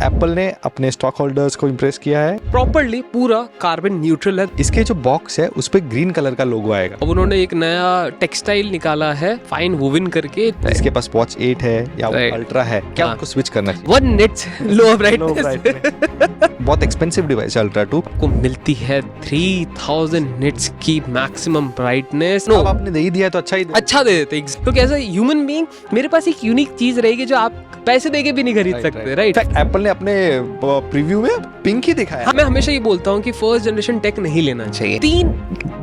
Apple ने अपने stock holders को इम्प्रेस किया है। प्रॉपरली पूरा कार्बन न्यूट्रल है। इसके जो बॉक्स है उस पे ग्रीन कलर का लोगो आएगा। अब उन्होंने एक नया टेक्सटाइल निकाला है फाइन वुवन करके। इसके पास वॉच 8 है या अल्ट्रा है, क्या हाँ। उनको स्विच करना है? 1 nits लो ब्राइटनेस। बहुत एक्सपेंसिव डिवाइस है अल्ट्रा 2 को मिलती है 3000 निट्स की मैक्सिमम ब्राइटनेस। अब आपने दे ही दिया तो अच्छा ही अच्छा दे देते क्योंकि एज अ ह्यूमन बीइंग मेरे पास एक यूनिक चीज रहेगी जो आप पैसे देके भी नहीं खरीद सकते, राइट? एप्पल ने अपने प्रीव्यू में पिंक ही दिखाया। हाँ, मैं हमेशा ये बोलता हूँ कि फर्स्ट जनरेशन टेक नहीं लेना चाहिए। 3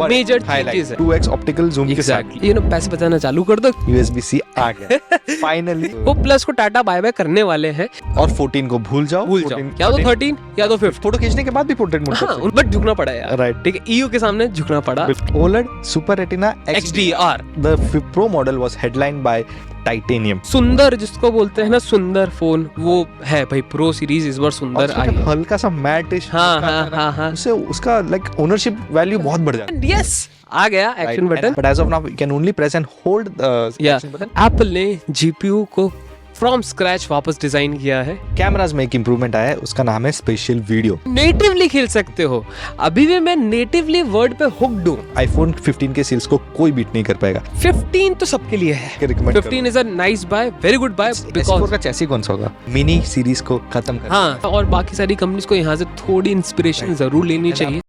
मेजर चीजें है। 2x ऑप्टिकल जूम के साथ यू नो पैसे बचाना चालू कर दो। USB-C आ गया फाइनली। वो प्लस को टाटा बाय बाय करने वाले हैं। और 14 को भूल जाओ या तो 13 या तो 15। फोटो खींचने के बाद भी पोर्ट्रेट मोड। हाँ, बट झुकना पड़ा यार, राइट? ठीक है, EU के सामने झुकना पड़ा। OLED super retina XDR the Pro model was headlined by titanium. सुंदर जिसको बोलते हैं ना, सुंदर फोन वो है भाई। प्रो सीरीज इस बार सुंदर आई है। हल्का सा मैटिश। हाँ। उससे उसका लाइक ओनरशिप वैल्यू बहुत बढ़ जाता है। यस, आ गया action button. But as of now you can only press and hold action button. Apple ने GPU को फ्रॉम स्क्रैच वापस डिजाइन किया है। कैमराज में एक इंप्रूवमेंट आया है, उसका नाम है स्पेशल वीडियो। नेटिवली खेल सकते हो। अभी भी मैं नेटिवली वर्ड पे हुक्ड हूं। iPhone 15 के सेल्स को कोई बीट नहीं कर पाएगा। 15 तो सबके लिए है। 15 is a nice buy, very good buy. Because का चैसी कौन सा होगा? मिनी सीरीज को खत्म कर। हाँ, और बाकी सारी कंपनीज को यहाँ से थोड़ी इंस्पिरेशन जरूर लेनी चाहिए।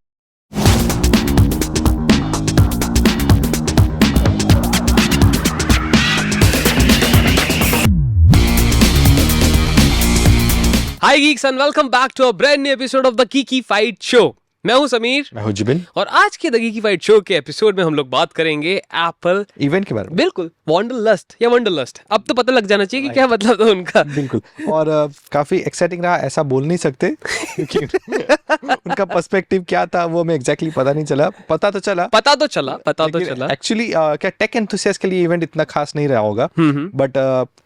Hi geeks and welcome back to a brand new episode of the Geeky Fight Show. मैं हूं समीर, मैं हूं जिबिन, और आज के द गीकी फाइट शो के एपिसोड में हम लोग बात करेंगे एप्पल इवेंट के बारे में। बिल्कुल, वंडरलस्ट या वंडरलस्ट, अब तो पता लग जाना चाहिए कि क्या मतलब था उनका। बिल्कुल, और काफी एक्साइटिंग रहा, ऐसा बोल नहीं सकते क्योंकि उनका पर्सपेक्टिव क्या था वो हमें एग्जैक्टली पता नहीं चला। पता तो चला एक्चुअली क्या टेक एंथुसियास्ट के लिए इवेंट इतना खास नहीं रहा होगा, बट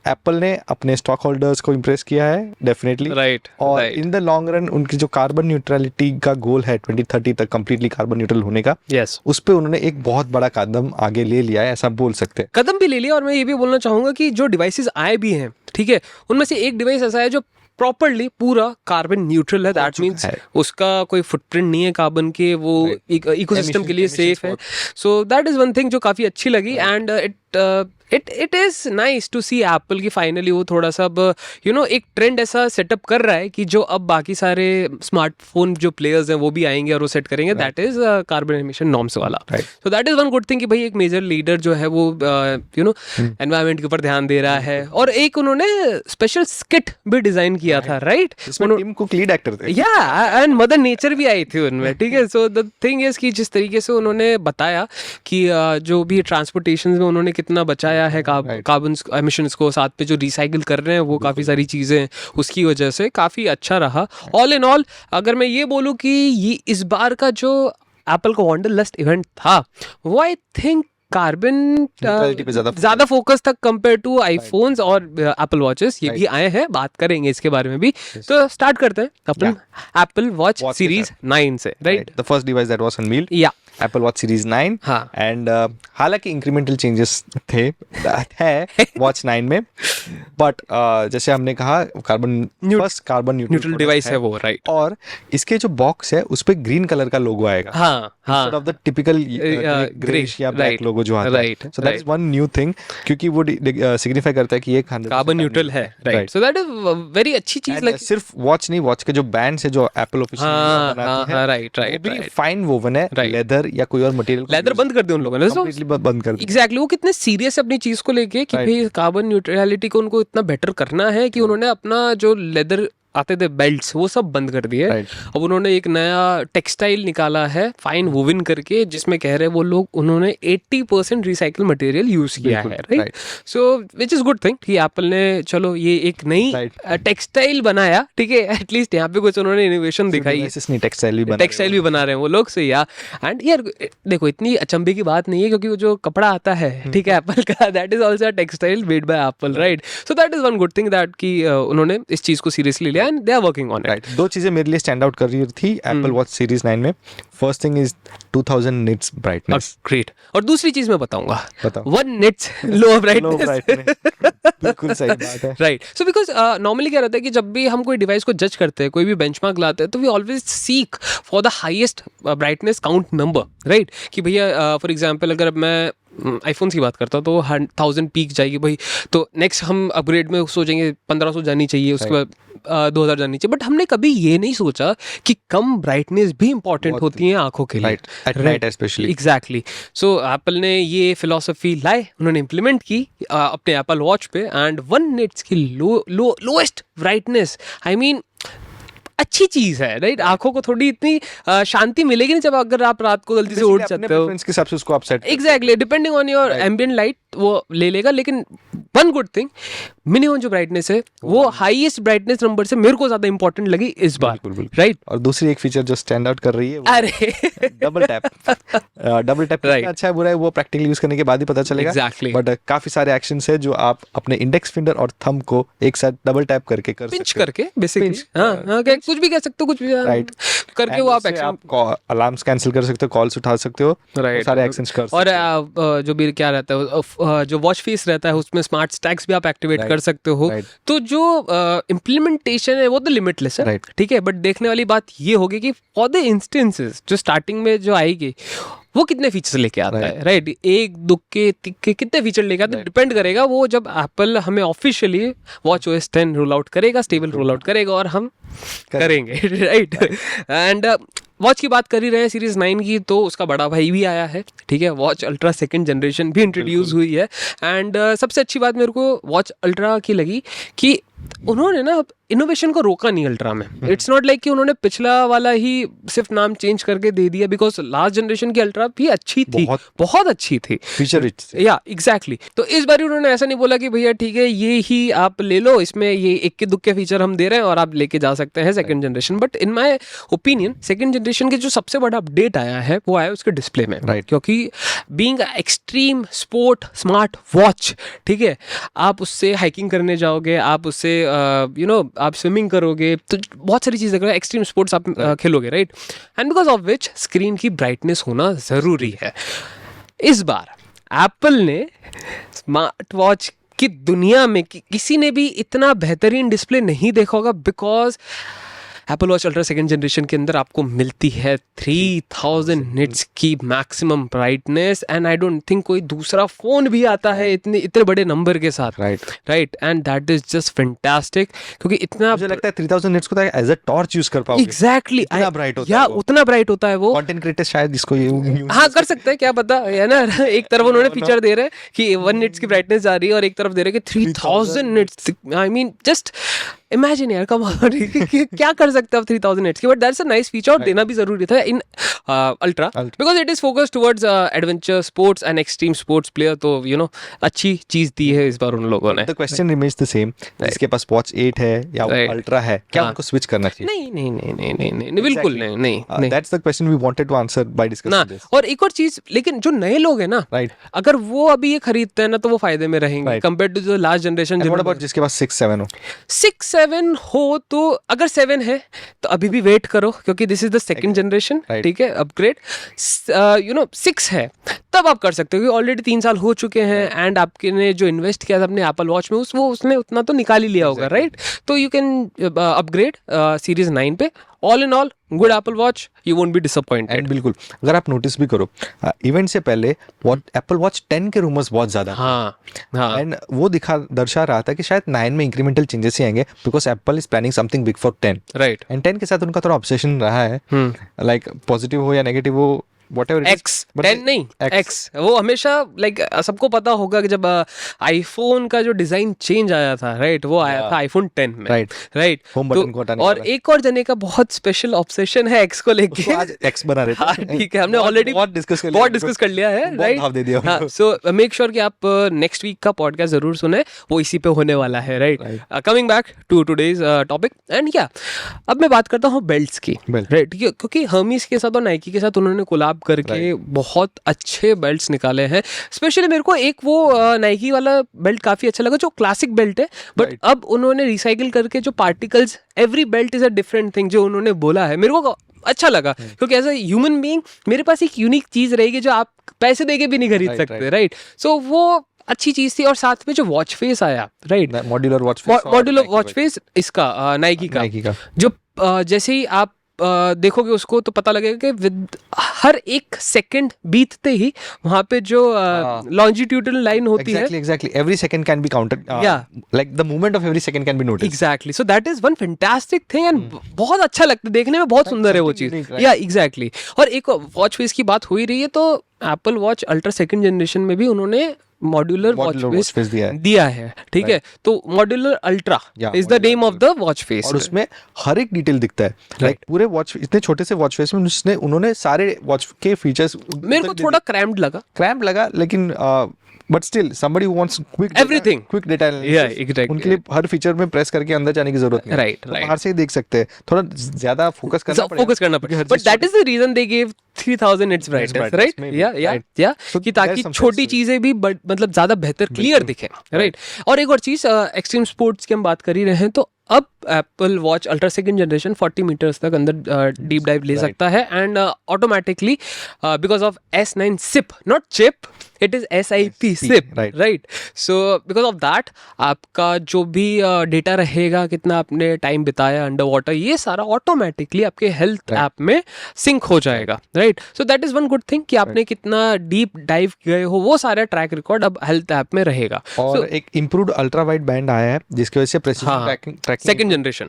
एप्पल ने अपने स्टॉक होल्डर्स को इम्प्रेस किया है डेफिनेटली, राइट? और इन द लॉन्ग रन उनकी जो कार्बन न्यूट्रलिटी का गोल है 2030 तक कंप्लीटली कार्बन न्यूट्रल होने का, यस, उस पे उन्होंने एक बहुत बड़ा कदम आगे ले लिया है, ऐसा बोल सकते हैं। कदम भी ले लिया। और मैं ये भी बोलना चाहूंगा कि जो डिवाइसेस आए भी हैं, ठीक है, उनमें से एक डिवाइस ऐसा है जो प्रॉपरली पूरा कार्बन न्यूट्रल है। दैट मीन्स उसका कोई फुटप्रिंट नहीं है कार्बन के, वो इकोसिस्टम के लिए सेफ है। So that is one thing जो काफी अच्छी लगी। And it is nice to see Apple की फाइनली वो थोड़ा सा यू नो एक ट्रेंड ऐसा सेटअप कर रहा है कि जो अब बाकी सारे स्मार्टफोन जो प्लेयर्स हैं वो भी आएंगे और वो सेट करेंगे। That is carbon emission norms वाला। So that is one good thing कि भाई एक मेजर लीडर जो है वो यू नो एनवायरमेंट के ऊपर ध्यान दे रहा है। और एक उन्होंने स्पेशल स्किट भी डिजाइन किया था, right? Tim Cook lead actor थे, या एंड मदर नेचर भी आई थी उनमें, ठीक है। सो द थिंग इज कि जिस तरीके से उन्होंने बताया कि जो भी ट्रांसपोर्टेशन में उन्होंने कितना बचाया है कार्बन एमिशंस को, साथ पे जो रिसाइकिल कर रहे हैं वो काफ़ी सारी चीज़ें, उसकी वजह से काफ़ी अच्छा रहा। ऑल इन ऑल अगर मैं ये बोलूँ कि ये इस बार का जो एप्पल का वंडरलस्ट इवेंट था वो आई थिंक कार्बन ज्यादा फोकस था कंपेयर टू आईफोन्स और एप्पल वॉचेस। ये भी आए हैं, बात करेंगे इसके बारे में भी। तो स्टार्ट करते हैं अपन एप्पल वॉच सीरीज 9 से, right? The first device that was unveiled, या एप्पल वॉच सीरीज 9। एंड हालांकि इंक्रीमेंटल चेंजेस थे है वॉच 9 में, बट जैसे हमने कहा फर्स्ट कार्बन न्यूट्रल डिवाइस है वो, राइट? और इसके जो बॉक्स है उस पे ग्रीन कलर का लोगो आएगा, instead of the typical greyish या ब्लैक लोगो जो आता है। So that is one new thing, क्योंकि वो सिग्निफाई करता है कि ये कार्बन न्यूट्रल है, right? So that is very अच्छी चीज। लाइक सिर्फ वॉच नहीं, वॉच के जो बैंड्स है जो एप्पल ऑफिशियल बनाती है, राइट, फाइन वोवन है, लेदर या कोई और मटेरियल। लेदर बंद कर दिया उन लोगों ने, कंप्लीटली बंद कर दिया। एग्जैक्टली, वो कितने सीरियस है अपनी चीज को लेके कि भाई कार्बन न्यूट्रलिटी को उनको इतना बेटर करना है कि उन्होंने अपना जो लेदर आते थे बेल्ट्स वो सब बंद कर दिए। अब उन्होंने एक नया टेक्सटाइल निकाला है फाइन वुवन करके, जिसमें कह रहे हैं वो लोग उन्होंने 80% रिसाइकल मटेरियल यूज किया है, right? So which is good thing कि एप्पल ने चलो ये एक नई टेक्सटाइल बनाया, ठीक है, एटलीस्ट यहाँ पे कुछ उन्होंने इनोवेशन दिखाई है। टेक्सटाइल भी बना रहे हैं वो लोग से, या एंड यार देखो इतनी अचंभे की बात नहीं है क्योंकि वो जो कपड़ा आता है, ठीक है, एप्पल का, that is also textile made by Apple, right? So that is one good thing that कि उन्होंने इस चीज को सीरियसली लिया। है and they are working on it. दो चीजें मेरे लिए स्टैंड आउट कर रही थी एप्पल वॉच सीरीज 9 में. First thing is 2000 nits brightness. Great. और दूसरी चीज मैं बताऊंगा, बताओ. 1 निट्स लो ब्राइटनेस. बिल्कुल सही बात है. राइट. सो बिकॉज नॉर्मली क्या रहता है कि जब भी हम कोई डिवाइस को जज करते हैं, कोई भी बेंचमार्क लाते हैं, तो we always seek for the highest brightness count number. Right. कि भैया फॉर एग्जांपल अगर मैं आईफोन की बात करता हूँ तो 1000 पीक जाएगी भाई, तो नेक्स्ट हम अपग्रेड में सोचेंगे 1500 जानी चाहिए, उसके बाद 2000 जानी चाहिए. बट हमने कभी ये नहीं सोचा कि कम ब्राइटनेस भी इंपॉर्टेंट होती है आंखों के लिए. At night specially. Exactly. So Apple ने ये फिलॉसफी लाए, उन्होंने इम्प्लीमेंट की अपने एप्पल वॉच पे, एंड 1 निट्स की लोएस्ट ब्राइटनेस, आई मीन अच्छी चीज है. राइट. आंखों को थोड़ी इतनी शांति मिलेगी नहीं जब अगर आप रात को जल्दी से उठ सकते हो. के हिसाब से उसको आप set. Exactly. Depending on your ambient light वो ले लेगा. लेकिन वन गुड थिंग, मिनिमम जो ब्राइटनेस है वो हाईएस्ट ब्राइटनेस नंबर से मेरे को ज्यादा इंपॉर्टेंट लगी इस बार. राइट. और दूसरी एक फीचर जो स्टैंड आउट कर रही है, अरे डबल टैप. डबल टैप अच्छा है बुरा है वो प्रैक्टिकली यूज करने के बाद ही पता चलेगा. एग्जैक्टली. बट काफी सारे एक्शंस है जो आप अपने इंडेक्स फिंगर और थंब को एक साथ डबल टैप करके कर सकते हो. पिंच करके बेसिकली. हाँ, कुछ भी कह सकते हो, कुछ भी. राइट. करके वो आप एक्शन, अलार्म्स कैंसिल कर सकते हो, कॉल्स उठा सकते हो. राइट. सारे एक्शंस कर सकते हो. और जो भी क्या रहता है, जो वॉच फेस रहता है उसमें स्मार्ट स्टैक्स भी आप एक्टिवेट कर सकते हो. तो जो इम्प्लीमेंटेशन है वो तो लिमिटलेस है. ठीक है. बट देखने वाली बात ये होगी कि फॉर द इंस्टेंसेस जो स्टार्टिंग में जो आएगी वो कितने फीचर्स लेके आता है. राइट. एक दो के कितने फीचर लेके आता है डिपेंड करेगा वो जब एप्पल हमें officially watch OS 10 roll out करेगा, स्टेबल रोल आउट करेगा, और हम करेंगे. राइट. एंड वॉच की बात कर ही रहे हैं सीरीज 9 की, तो उसका बड़ा भाई भी आया है. ठीक है. वॉच अल्ट्रा 2nd जनरेशन भी इंट्रोड्यूस हुई है. एंड सबसे अच्छी बात मेरे को वॉच अल्ट्रा की लगी कि उन्होंने ना इनोवेशन को रोका नहीं अल्ट्रा में. इट्स नॉट लाइक कि उन्होंने पिछला वाला ही सिर्फ नाम चेंज करके दे दिया, बिकॉज लास्ट जनरेशन की अल्ट्रा भी अच्छी थी, बहुत अच्छी थी, फीचर रिच. या एग्जैक्टली. तो इस बार उन्होंने ऐसा नहीं बोला कि भैया ठीक है ये ही आप ले लो, इसमें ये इक्के दुक्के फीचर हम दे रहे हैं और आप लेके जा सकते हैं 2nd generation. But in my opinion 2nd generation के जो सबसे बड़ा अपडेट आया है वो आया उसके डिस्प्ले में. राइट. क्योंकि being extreme sport smart watch, ठीक है, आप उससे हाइकिंग करने जाओगे, आप उससे आप स्विमिंग करोगे, तो बहुत सारी चीज़ें करोगे, एक्सट्रीम स्पोर्ट्स आप खेलोगे. Right. And because of which screen की ब्राइटनेस होना ज़रूरी है. इस बार एप्पल ने स्मार्ट वॉच की दुनिया में किसी ने भी इतना बेहतरीन डिस्प्ले नहीं देखा होगा, because Apple watch ultra 2nd generation के अंदर आपको मिलती है 3000 निट्स की maximum brightness. And I don't think कोई दूसरा फोन भी आता है इतने बड़े नंबर के साथ. Right. And that is just fantastic, क्योंकि इतना मुझे लगता है 3000 निट्स को तो एज अ टॉर्च यूज कर पाओगे. एग्जैक्टली. इतना ब्राइट होता है, उतना ब्राइट होता है वो. कंटेंट क्रिएटर्स शायद इसको हाँ कर सकते हैं, क्या पता है ना. एक तरफ उन्होंने फीचर दे रहे हैं कि 1 निट्स की ब्राइटनेस जा रही है, और एक तरफ दे रहे हैं कि 3000 nits. I mean just imagine यार, कम क्या कर सकते हैं आप 3000 निट्स की. But that's a nice feature, और देना भी जरूरी था इन ultra, because it is focused towards adventure sports and extreme sports player. तो अच्छी चीज दी है इस बार उन लोगों ने. The question remains the same. जिसके पास वॉच 8 है या अल्ट्रा है, क्या उनको स्विच करना चाहिए? नहीं, बिल्कुल नहीं. That's the question we wanted to answer by discussing this. और एक और चीज, लेकिन जो नए लोग हैं ना, अगर वो अभी ये खरीदते हैं ना, तो वो फायदे में रहेंगे compare to the last generation. What about जिसके पास 6-7 हो? 6-7 हो तो अगर 7 है तो अभी भी वेट करो, क्योंकि this is the 2nd generation. ठीक है. अपग्रेड 6 है तब आप कर सकते हो, क्योंकि ऑलरेडी 3 साल हो चुके हैं. एंड आपके ने जो इन्वेस्ट किया था अपने एप्पल वॉच में, उसने उतना तो निकाल ही लिया होगा. राइट. तो यू कैन अपग्रेड सीरीज 9 पे. All in all good Apple watch, you won't be disappointed. And बिल्कुल, अगर आप नोटिस भी करो, इवेंट से पहले एप्पल वॉच 10 के रूमर्स बहुत ज्यादा. हाँ. एंड वो दर्शा रहा था कि शायद 9 में इंक्रीमेंटल चेंजेस ही आएंगे, because Apple is planning something big for 10. Right. And 10 के साथ उनका थोड़ा ऑब्सेशन रहा है, लाइक पॉजिटिव हो या नेगेटिव हो, whatever it is. X 10 नहीं X वो हमेशा लाइक सबको पता होगा कि जब आईफोन का जो डिजाइन चेंज आया था, राइट, वो आया था आईफोन 10 में. राइट. होम बटन को हटाने और एक और जने का बहुत स्पेशल ऑब्सेशन है X को लेके. आज X बना रहे थे. ठीक है, हमने ऑलरेडी बहुत डिस्कस कर लिया है. राइट. सो मेक श्योर कि आप नेक्स्ट वीक का पॉडकास्ट जरूर सुने, वो इसी पे होने वाला है. Right. Coming back to today's topic. And क्या अब मैं बात करता हूँ बेल्ट्स की. राइट. क्योंकि हर्मीज के साथ और नाइकी के साथ उन्होंने कोलैब करके बहुत अच्छे बेल्ट्स निकाले हैं। स्पेशली मेरे को एक वो नाइकी वाला बेल्ट काफ़ी अच्छा लगा जो क्लासिक बेल्ट है, बट अब उन्होंने रिसाइकिल करके जो particles, every belt is a different thing जो उन्होंने बोला है, मेरे को अच्छा लगा। क्योंकि एज अ ह्यूमन बीइंग मेरे पास एक यूनिक चीज़ रहेगी जो आप पैसे देके भी नहीं खरीद सकते, राइट? सो वो अच्छी चीज थी। और साथ में जो वॉच फेस आया, राइट, मॉड्यूलर वॉच फेस इसका नाइकी का जो जैसे ही आप देखोगे उसको तो पता लगेगा कि विद हर एक सेकंड बीतते ही वहां पे जो लॉन्जिट्यूडनल लाइन होती है, exactly every second can be counted, like the movement of every second can be noticed, exactly, so that is one fantastic thing and बहुत अच्छा लगता है देखने में, बहुत सुंदर है वो चीज, या एग्जैक्टली। और एक वॉच फेस की बात हो ही रही है तो Apple watch ultra second generation में भी उन्होंने मॉड्यूलर वॉच फेस दिया है, ठीक है? तो modular ultra is the name of the watch face, और उसमें हर एक डिटेल दिखता है, लाइक पूरे वॉच, इतने छोटे से वॉच फेस में उन्होंने सारे वॉच के फीचर्स, मेरे को थोड़ा क्रैम्प्ड लगा लेकिन but still somebody who wants quick data analysis, उनके लिए हर फीचर में प्रेस करके अंदर जाने की जरूरत नहीं, राइट, बाहर से ही देख सकते हैं, थोड़ा ज्यादा फोकस करना पड़ेगा, but that is the reason they give 3000 its brightness, right, या कि ताकि छोटी चीजें भी मतलब ज्यादा बेहतर क्लियर दिखे, राइट? और एक और चीज, एक्सट्रीम स्पोर्ट्स की हम बात कर ही रहे हैं तो अब Apple watch ultra second generation 40 metres तक अंदर डीप डाइव ले सकता है, and automatically because of S9 SIP, not chip, it is SIP SIP, right? So because of that आपका जो भी डेटा रहेगा, कितना आपने टाइम बिताया अंडर वाटर, ये सारा ऑटोमेटिकली आपके हेल्थ ऐप में सिंक हो जाएगा, right? So that is one good thing कि आपने कितना डीप डाइव गए हो, वो सारा ट्रैक रिकॉर्ड अब हेल्थ ऐप में रहेगा। और एक इम्प्रूव्ड अल्ट्रा वाइड बैंड आया है जिसकी वजह से प्रेसिजन ट्रैकिंग सेकंड जनरेशन,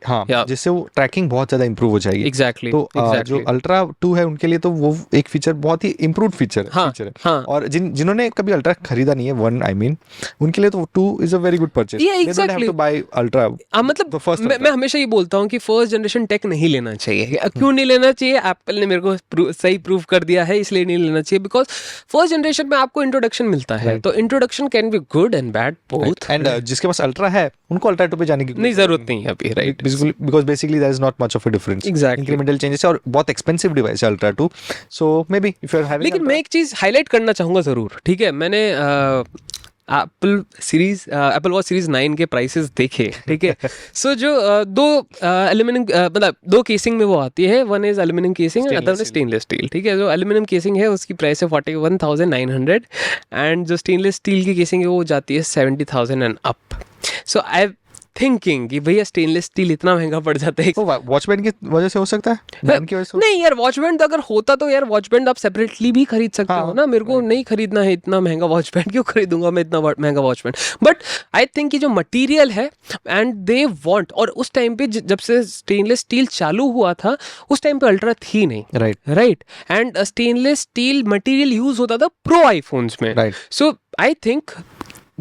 जिससे वो ट्रैकिंग बहुत ज्यादा इंप्रूव हो जाएगी। एग्जैक्टली, तो जो अल्ट्रा 2 है उनके लिए तो वो एक फीचर बहुत ही इम्प्रूव्ड फीचर है, और जिन्होंने कभी अल्ट्रा खरीदा नहीं है, वन आई मीन, उनके लिए तो 2 is a very good purchase, they don't have to buy ultra. मतलब मैं हमेशा ये बोलता हूँ कि फर्स्ट जनरेशन टेक नहीं लेना चाहिए। क्यों नहीं लेना चाहिए? एप्पल ने मेरे को सही प्रूव कर दिया है, इसलिए नहीं लेना चाहिए, बिकॉज फर्स्ट जनरेशन में आपको इंट्रोडक्शन मिलता है, तो introduction can be good and bad both, and जिसके पास अल्ट्रा है उनको अल्ट्रा 2 पे जाने की नहीं जरूरत नहीं है अभी, right? because basically there is not much of a difference, incremental changes, और बहुत expensive device है Ultra 2, so maybe if you're having, लेकिन मैं एक चीज हाईलाइट करना चाहूंगा जरूर, ठीक है? मैंने एप्पल वॉच सीरीज 9 के प्राइसेस देखे, ठीक है? सो जो दो एल्यूमिनियम, मतलब 2 केसिंग में वो आती है, one is aluminium casing and other stainless steel, ठीक है? जो एल्यूमिनियम केसिंग है उसकी प्राइस है 41,900 एंड जो स्टेनलेस स्टील की केसिंग है वो जाती है 70,000 and up. So I thinking कि भैया स्टेनलेस स्टील इतना महंगा पड़ जाता है, वॉच बैंड की वजह से हो सकता है, बैंड की वजह से? नहीं यार, वॉच बैंड अगर होता तो यार वॉच बैंड आप सेपरेटली भी खरीद सकते हो ना। मेरे को नहीं खरीदना है इतना महंगा वॉच बैंड, क्यों खरीदूंगा मैं इतना महंगा watch band? But I think कि जो मटेरियल है एंड दे वांट, और उस टाइम पे जब से स्टेनलेस स्टील चालू हुआ था उस टाइम पे अल्ट्रा थी नहीं, right? And stainless steel material use होता था प्रो आईफोन्स में, right? So I think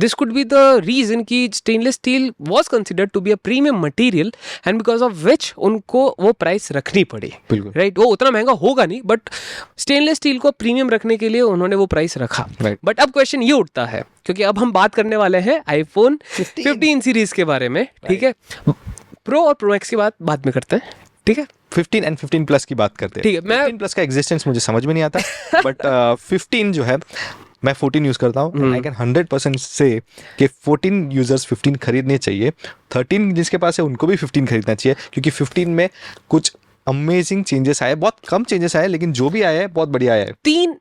this could be the reason कि stainless steel was considered to be a premium material and because of which उनको वो price रखनी पड़ी, right? वो उतना महंगा होगा नहीं, बट स्टेनलेस स्टील को प्रीमियम रखने के लिए उन्होंने वो प्राइस रखा, बट अब क्वेश्चन ये उठता है, क्योंकि अब हम बात करने वाले हैं आईफोन 15 सीरीज के बारे में, ठीक है? प्रो और प्रो मैक्स की बात बाद में करते हैं, ठीक है? 15 and 15 प्लस की बात करते हैं, ठीक है? 15 प्लस का एग्जिस्टेंस मुझे समझ में नहीं आता, बट 15 जो है, मैं 14 यूज करता हूँ, आई कैन 100% से कि 14 यूजर्स 15 खरीदने चाहिए। 13 जिसके पास है उनको भी 15 खरीदना चाहिए, क्योंकि 15 में कुछ अमेजिंग चेंजेस आए, बहुत कम चेंजेस आए, लेकिन जो भी आया है बहुत बढ़िया आया है। 3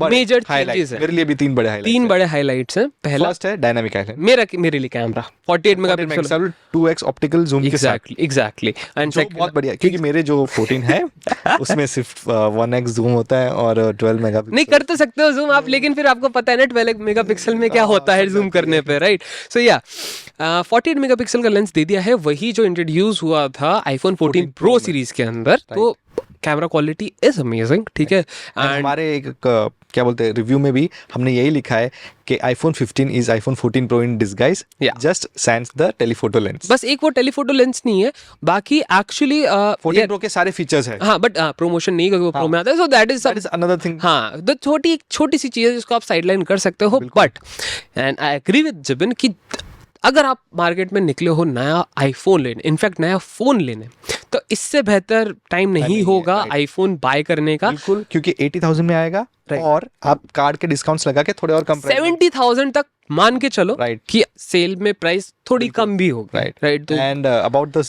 मेजर चेंजेस हैं, मेरे लिए भी 3 बड़े हाइलाइट्स हैं। पहला फर्स्ट है डायनामिक हाइलाइट, मेरे लिए camera 48 megapixel 2x optical zoom के साथ, एग्जैक्टली, एंड बहुत बढ़िया, क्योंकि मेरे जो 14 है उसमें सिर्फ 1x जूम होता है और 12 मेगापिक्सल। नहीं कर तो सकते हो जूम आप, लेकिन फिर आपको पता है ना 12 मेगापिक्सल में क्या होता है जूम करने पे, राइट? सो या 48 मेगापिक्सल का लेंस दे दिया है, वही जो इंट्रोड्यूस हुआ था आईफोन 14 प्रो सीरीज के अंदर, तो कैमरा क्वालिटी इज अमेजिंग, ठीक है? एंड हमारे एक क्या बोलते हैं रिव्यू में भी हमने यही लिखा है कि iPhone 15 is iPhone 14 pro in disguise, just sans the telephoto lens. बस एक वो टेलीफोटो लेंस नहीं है, बाकी एक्चुअली 14 प्रो के सारे फीचर्स हैं। हाँ, बट प्रमोशन नहीं, क्योंकि वो प्रो में आता है, so that is another thing. हाँ, तो छोटी सी चीज है जिसको आप साइडलाइन कर सकते हो, but and I agree with Jibin कि अगर आप मार्केट में निकले हो नया आईफोन लेने, इनफैक्ट नया फोन लेने, तो इससे बेहतर टाइम नहीं होगा आईफोन बाय करने का। बिल्कुल, क्योंकि 80,000 में आएगा और आप कार्ड के डिस्काउंट्स लगा के थोड़े और कम 70,000 तक मान के चलो कि सेल में प्राइस थोड़ी कम भी होगी, right? And about the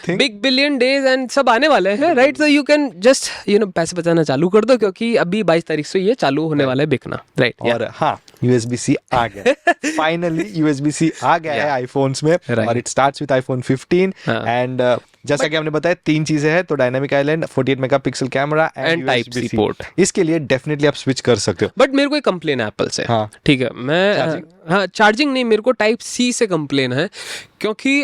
big billion days and सब आने वाले हैं, राइट? तो यू कैन जस्ट पैसे बचाना चालू कर दो, क्योंकि अभी 22 तारीख से ये चालू होने वाला है बिकना, राइट? और हाँ, USB-C आ गया, फाइनली USB-C आ गया है आईफोन्स में, और it starts with iPhone 15 and जैसा कि हमने बताया 3 चीजें हैं, तो dynamic island, 48 megapixel camera and USB-C port. इसके लिए डेफिनेटली आप स्विच कर सकते हो। बट मेरे को एक कंप्लेन है एप्पल से, हाँ, ठीक है, मैं चार्जिंग नहीं, मेरे को टाइप सी से कंप्लेन है, क्योंकि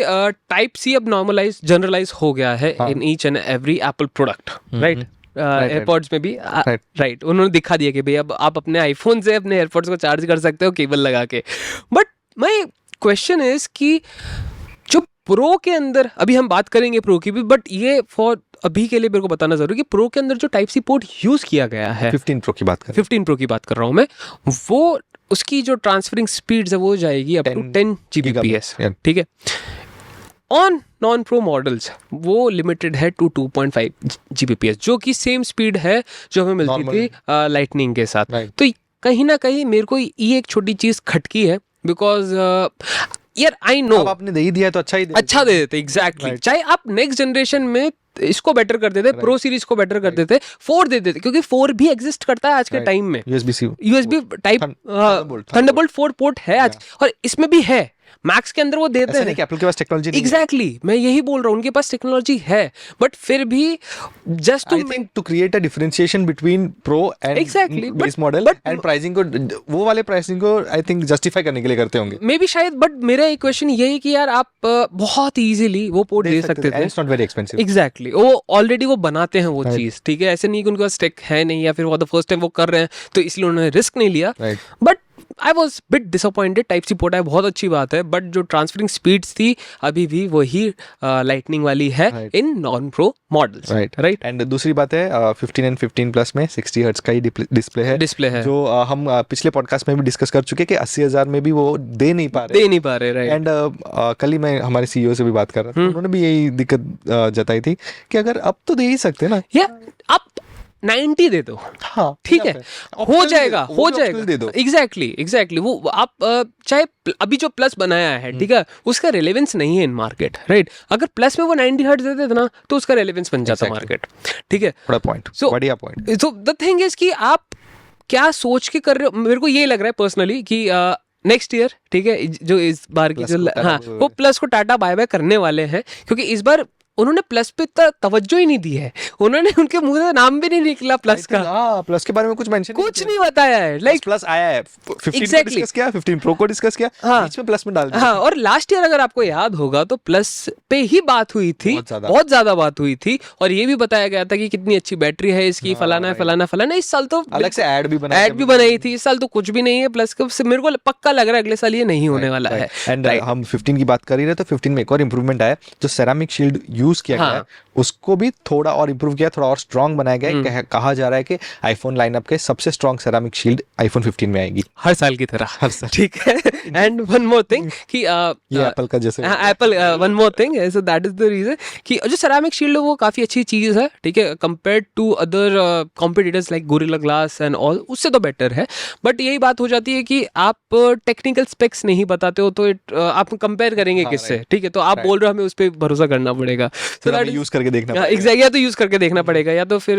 टाइप सी अब नॉर्मलाइज जनरलाइज हो गया है in each and every Apple product, right? Airports में भी, राइट, उन्होंने दिखा दिया कि भाई अब आप अपने आईफोन से अपने एयरपोर्ट्स को चार्ज कर सकते हो केबल लगा के। बट माय क्वेश्चन इज कि जो प्रो के अंदर, अभी हम बात करेंगे प्रो की भी, बट ये फॉर अभी के लिए मेरे को बताना जरूरी कि प्रो के अंदर जो टाइप सी पोर्ट यूज किया गया है, 15 प्रो की बात कर 15 प्रो की बात कर रहा हूँ मैं, वो उसकी जो ट्रांसफरिंग स्पीड्स है वो जाएगी अप टू 10 Gbps, ठीक है? ऑन नॉन प्रो मॉडल्स वो लिमिटेड है टू 2.5 Gbps, जो कि सेम स्पीड है जो हमें मिलती थी लाइटनिंग के साथ। तो कहीं ना कहीं मेरे को ये एक छोटी चीज खटकी है, बिकॉज यार आई नो आपने दे ही दिया तो अच्छा दे देते, एग्जैक्टली। चाहे आप नेक्स्ट जनरेशन में इसको बेटर कर देते, प्रो सीरीज को बेटर कर देते, 4 दे देते, क्योंकि 4 भी एग्जिस्ट करता है आज के टाइम में। USB टाइप थंडरबोल्ट 4 पोर्ट है आज, और इसमें भी है, मैक्स के अंदर वो देते हैं। एप्पल के पास टेक्नोलॉजी नहीं है। एग्जैक्टली, मैं यही बोल रहा हूँ, उनके पास टेक्नोलॉजी है, बट फिर भी just to create a differentiation between pro and base model and pricing को, वो वाले प्राइसिंग को आई थिंक जस्टिफाई करने के लिए करते होंगे मे बी शायद। बट मेरा एक क्वेश्चन यही कि यार आप बहुत इजीली वो पोर्ट दे सकते थे, it's not very expensive. Exactly, वो ऑलरेडी वो बनाते हैं वो चीज, ठीक है? ऐसे नहीं कि उनके पास टेक है नहीं, या फिर वो द फर्स्ट टाइम वो कर रहे हैं तो इसलिए उन्होंने रिस्क नहीं लिया। But I was bit disappointed. Type C port है, बहुत अच्छी बात है, बट जो ट्रांसफरिंग स्पीड्स थी अभी भी वही लाइटनिंग वाली है in non pro models, right? And दूसरी बात है 15 एंड 15 प्लस में 60 हर्ट्ज का ही डिस्प्ले है, जो हम पिछले पॉडकास्ट में भी डिस्कस कर चुके कि 80,000 में भी वो दे नहीं पा रहे, राइट? एंड कल ही मैं हमारे CEO से भी बात कर रहा था, उन्होंने भी यही दिक्कत जताई थी कि अगर अब तो दे ही सकते ना, या आप 90 दे दो, हाँ, ठीक है, हो जाएगा। एग्जैक्टली वो आप चाहे अभी जो प्लस बनाया है, ठीक है, उसका रेलेवेंस नहीं है इन मार्केट, राइट? अगर प्लस में वो 90 हर्ट्ज देते थे ना, तो उसका रेलेवेंस बन जाता मार्केट, ठीक है? बढ़िया point. So the thing is कि आप क्या सोच के कर रहे हो। मेरे को ये लग रहा है पर्सनली कि नेक्स्ट ईयर, ठीक है, जो इस बार की जो वो प्लस को टाटा बाय बाय करने वाले हैं, क्योंकि इस बार उन्होंने प्लस पे इतना तवज्जो ही नहीं दी है, उन्होंने उनके मुंह से नाम भी नहीं निकला प्लस का। प्लस के बारे में कुछ मेंशन नहीं बताया है, लाइक प्लस आया है, 15 को डिस्कस किया, 15 प्रो को डिस्कस किया, बीच में प्लस में डाल दिया। हाँ, और लास्ट ईयर अगर आपको याद होगा तो प्लस पे ही बात हुई थी, बहुत ज्यादा बात हुई थी, और ये भी बताया गया था कि कितनी अच्छी बैटरी है इसकी, फलाना। इस साल तो अलग से ऐड भी बनाई थी, इस साल तो कुछ भी नहीं है प्लस का। मेरे को पक्का लग रहा है अगले साल ये नहीं होने वाला है। एंड हम 15 की बात कर ही रहे, तो 15 में एक और इंप्रूवमेंट आया, जो सेरामिक शील्ड यूज किया गया है उसको भी थोड़ा और इंप्रूव किया, थोड़ा और स्ट्रॉन्ग बनाया गया। कहा जा रहा है कि आईफोन लाइनअप के सबसे स्ट्रॉन्ग सेरामिक शील्ड आईफोन 15 में आएगी, हर साल की तरह, हर साल, ठीक है? एंड वन मोर थिंग कि ये एप्पल का जैसे Apple one more thing, so that is the reason कि जो सेरामिक शील्ड है वो काफी अच्छी चीज है, ठीक है, compared to other competitors like Gorilla Glass and all, उससे तो बेटर है। बट यही बात हो जाती है कि आप टेक्निकल स्पेक्स नहीं बताते हो, तो आप कंपेयर करेंगे किससे, ठीक है? तो आप बोल रहे हो हमें उस पर भरोसा करना पड़ेगा, सो दैट यूज करके देखना, या तो यूज करके देखना पड़ेगा, या तो फिर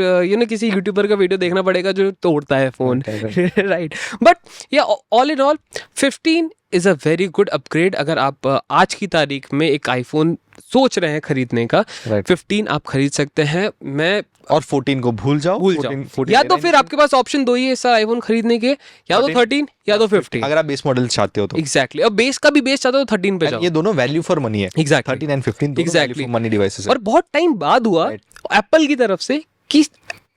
किसी यूट्यूबर का वीडियो देखना पड़ेगा जो तोड़ता है फोन, राइट? बट या all in all 15 is a very good upgrade. अगर आप आज की तारीख में एक आईफोन सोच रहे हैं खरीदने का, 15 आप खरीद सकते हैं। मैं और 14 को भूल जाओ, 14 या तो फिर आपके पास ऑप्शन दो ही है सर आईफोन खरीदने के, या तो 13 या तो 15, अगर आप बेस मॉडल चाहते हो तो। एग्जैक्टली, और बेस का भी बेस चाहते हो तो 13 पे जाओ। ये दोनों वैल्यू फॉर मनी है, एग्जैक्टली, 13 एंड 15 दोनों वैल्यू फॉर मनी डिवाइसेस है। और बहुत टाइम बाद हुआ एप्पल की तरफ से कि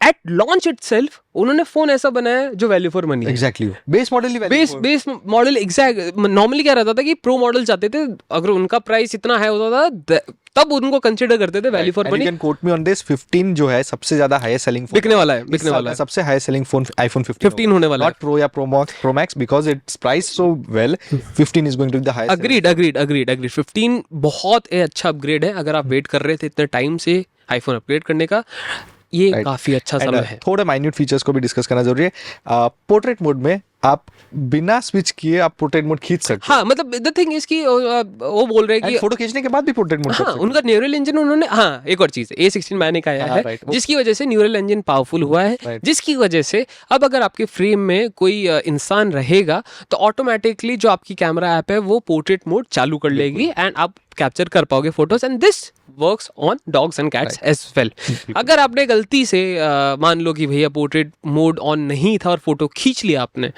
एट लॉन्च इटसेल्फ उन्होंने फोन ऐसा बनाया जो वैल्यू फॉर मनी है। एग्जैक्टली बेस मॉडल ही बेस मॉडल एग्जैक्ट। नॉर्मली क्या रहता था कि प्रो मॉडल चाहते थे, अगर उनका प्राइस इतना हाई होता था तब उनको कंसीडर करते the value for money. You can quote me on this, 15 जो है सबसे ज्यादा हाईएस्ट सेलिंग फोन बिकने वाला है सबसे हाईएस्ट सेलिंग फोन आईफोन 15 होने वाला है, नॉट प्रो या Pro Max, because it's price so well 15 is going to be the highest. Agreed 15 बहुत अच्छा अपग्रेड है। अगर आप वेट कर रहे थे इतने टाइम से आईफोन अपग्रेड करने का, ये काफी अच्छा समय है। थोड़े माइन्यूट फीचर्स को भी डिस्कस करना जरूरी है। पोर्ट्रेट मोड में आप बिना स्विच किए आप पोर्ट्रेट मोड खींच सकते हैं। हाँ, मतलब द थिंग इज कि वो बोल रहे हैं कि फोटो खींचने के बाद भी पोर्ट्रेट मोड हाँ, उनका न्यूरल इंजन उन्होंने, हाँ एक और चीज A16 Bionic आया है जिसकी वजह से न्यूरल इंजन पावरफुल हुआ है, जिसकी वजह से अब अगर आपके फ्रेम में कोई इंसान रहेगा तो ऑटोमेटिकली जो आपकी कैमरा ऐप है वो पोर्ट्रेट मोड चालू कर लेगी एंड आप कैप्चर कर पाओगे photos, and this works on dogs and cats as well. अगर आपने गलती से मान लो कि भैया पोर्ट्रेट मोड ऑन नहीं था और फोटो खींच लिया आपने,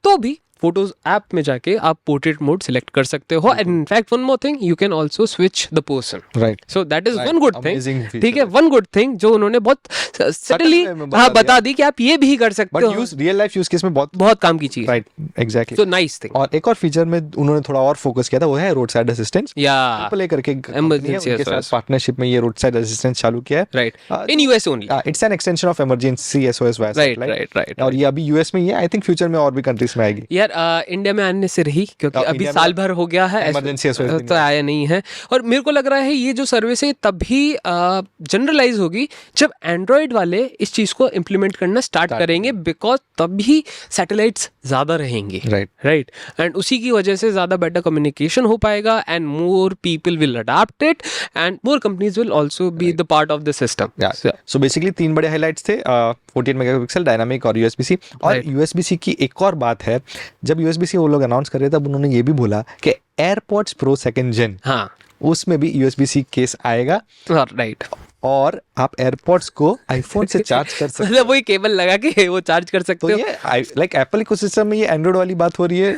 तो भी फोटोज ऐप में जाके आप पोर्ट्रेट मोड सिलेक्ट कर सकते हो। And in fact one more thing, you can also switch the person, right? So that is one good thing. ठीक है, वन गुड थिंग जो उन्होंने बहुत सटली बता दी कि आप ये भी कर सकते हो, but real life use case में बहुत काम की चीज, right? Exactly, so nice thing. और एक और फीचर में उन्होंने थोड़ा और फोकस किया था, वो है रोड साइड असिस्टेंस। या प्ले करके इमरजेंसी के साथ पार्टनरशिप में ये रोड साइड असिस्टेंस चालू किया है, right? In US only, it's an extension of emergency SOS vice, right. और ये अभी यूएस में ही है, आई थिंक फ्यूचर में और भी कंट्रीज में आएगी। यार इंडिया में आने से रही, क्योंकि अभी साल भर हो गया है, इमरजेंसी तो आया नहीं है। और मेरे को लग रहा है ये जो सर्विस है तभी जनरलाइज होगी जब एंड्रॉइड वाले इस चीज को इम्प्लीमेंट करना स्टार्ट करेंगे, बिकॉज तभी सैटेलाइट्स ज्यादा रहेंगे, राइट? एंड उसी की वजह से ज्यादा बेटर कम्युनिकेशन हो पाएगा and more people will adopt it and more companies will also be the part of the system. So basically 3 बड़े हाइलाइट्स थे, 14 मेगापिक्सल, डायनामिक और यूएसबी-सी। और यूएसबी-सी की एक और बात है, जब यूएसबी-सी वो लोग अनाउंस कर रहे थे तब उन्होंने ये भी बोला कि एयरपॉड्स प्रो सेकंड जेन, हाँ, उसमें भी यूएसबी-सी केस आएगा, राइट? और आप एयरपॉड्स को आईफोन से चार्ज कर सकते मतलब वही केबल लगा के वो चार्ज कर सकते हो। तो ये लाइक एप्पल इकोसिस्टम में ये एंड्रॉइड वाली बात हो रही है।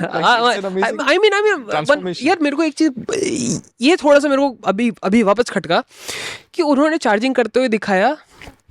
आई मीन यार मेरे को एक चीज ये थोड़ा सा मेरे को अभी वापस खटका कि उन्होंने चार्जिंग करते हुए दिखाया,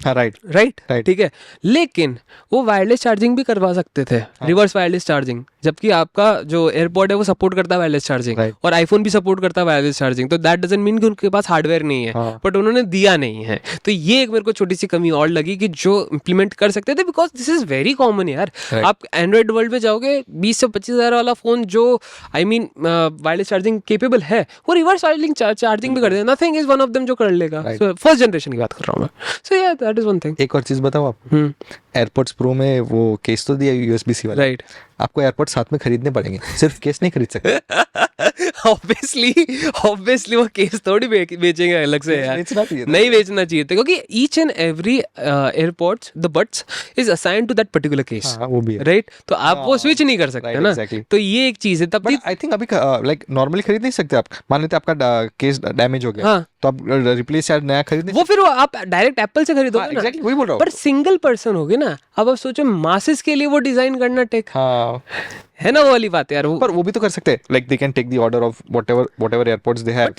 हाँ, राइट, ठीक है, लेकिन वो वायरलेस चार्जिंग भी करवा सकते थे, रिवर्स वायरलेस चार्जिंग, जबकि आपका जो एयरपॉड है वो सपोर्ट करता है वायरलेस चार्जिंग, और आईफोन भी सपोर्ट करता है वायरलेस चार्जिंग, तो दैट डजंट मीन कि उनके पास हार्डवेयर नहीं है, बट उन्होंने दिया नहीं है। तो ये एक मेरे को छोटी सी कमी और लगी कि जो इम्प्लीमेंट कर सकते थे, because this is very common यार। आप एंड्रॉइड वर्ल्ड में जाओगे, 20 से 25 हज़ार वाला फोन जो I mean wireless charging capable है, वो रिवर्स वायरलेस चार्जिंग भी कर देगा। Nothing is one of them जो कर लेगा। फर्स्ट जनरेशन की बात कर रहा हूँ मैं। सो या दैट इज वन थिंग। एक और चीज बताओ आप, एयरपॉड्स प्रो में वो केस तो दिया यूएसबी-सी वाला, राइट? आपको एयरपॉड्स साथ में खरीदने पड़ेंगे, सिर्फ केस नहीं खरीद सकते। ऑब्वियसली वो केस थोड़ी बेचेंगे अलग से यार, नहीं बेचना चाहिए था, क्योंकि each and every AirPods the buds is assign to that particular case, वो भी है, राइट? तो आप वो स्विच नहीं कर सकते ना, तो ये एक चीज है। तब आई थिंक अभी लाइक नॉर्मली खरीद नहीं सकते आप। मान लेते आपका केस डैमेज हो गया, तो आप रिप्लेस या नया खरीद वो फिर आप डायरेक्ट एप्पल से खरीदोगे ना, एग्जैक्टली वही बोल रहा हूँ। पर सिंगल पर्सन होगे ना, अब आप सोचो मासेस के लिए वो डिजाइन करना टेक, है ना, वो वाली बात यार। पर वो भी तो कर सकते हैं, like they can take the order of whatever AirPods they have.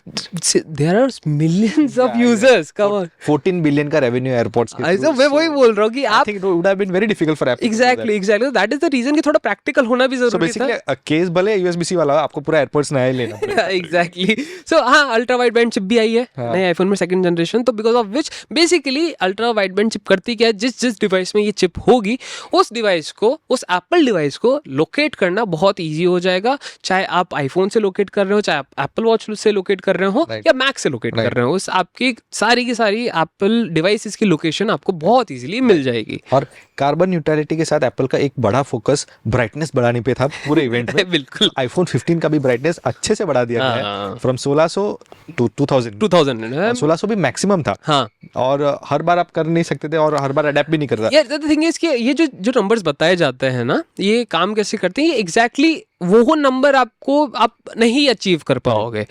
There are millions of users, come on, 14 billion का रेवेन्यू एयरपोर्ट्स के थ्रू। मैं वही बोल रहा हूँ कि आप, I think it would have been very difficult for Apple. Exactly that is the reason कि थोड़ा प्रैक्टिकल होना भी जरूरी था। सो बेसिकली केस भले यूएसबी-सी वाला, आपको पूरा एयरपोर्ट्स नया लेना पड़ेगा। एग्जैक्टली। सो हाँ, अल्ट्रा वाइड बैंड चिप भी आई है नए आईफोन में सेकंड जनरेशन, तो because of which basically ultra wide band chip करती क्या है, जिस डिवाइस में ये चिप होगी उस डिवाइस को, उस एप्पल डिवाइस को लोकेट करना बहुत ईजी हो जाएगा। चाहे आप आईफोन से लोकेट कर रहे हो, चाहे आप एप्पल वॉच से लोकेट कर रहे हो, या मैक से लोकेट कर रहे हो, उस आपकी सारी की सारी एप्पल डिवाइसेस की लोकेशन आपको बहुत इजीली मिल जाएगी। और कार्बन न्यूट्रलिटी के साथ एप्पल का एक बड़ा फोकस ब्राइटनेस बढ़ाने पे था पूरे इवेंट में। बिल्कुल, आईफोन 15 का भी ब्राइटनेस अच्छे से बढ़ा दिया गया है, फ्रॉम 1600 टू 2000। 1600 भी मैक्सिमम था, और हर बार आप कर नहीं सकते थे, और हर बार अडेप्ट भी नहीं करता। यार द थिंग इज कि ये जो नंबर्स बताए जाते हैं ना, ये काम कैसे करते हैं, ये एग्जैक्टली वो नंबर आप नहीं अचीव कर पाओगे।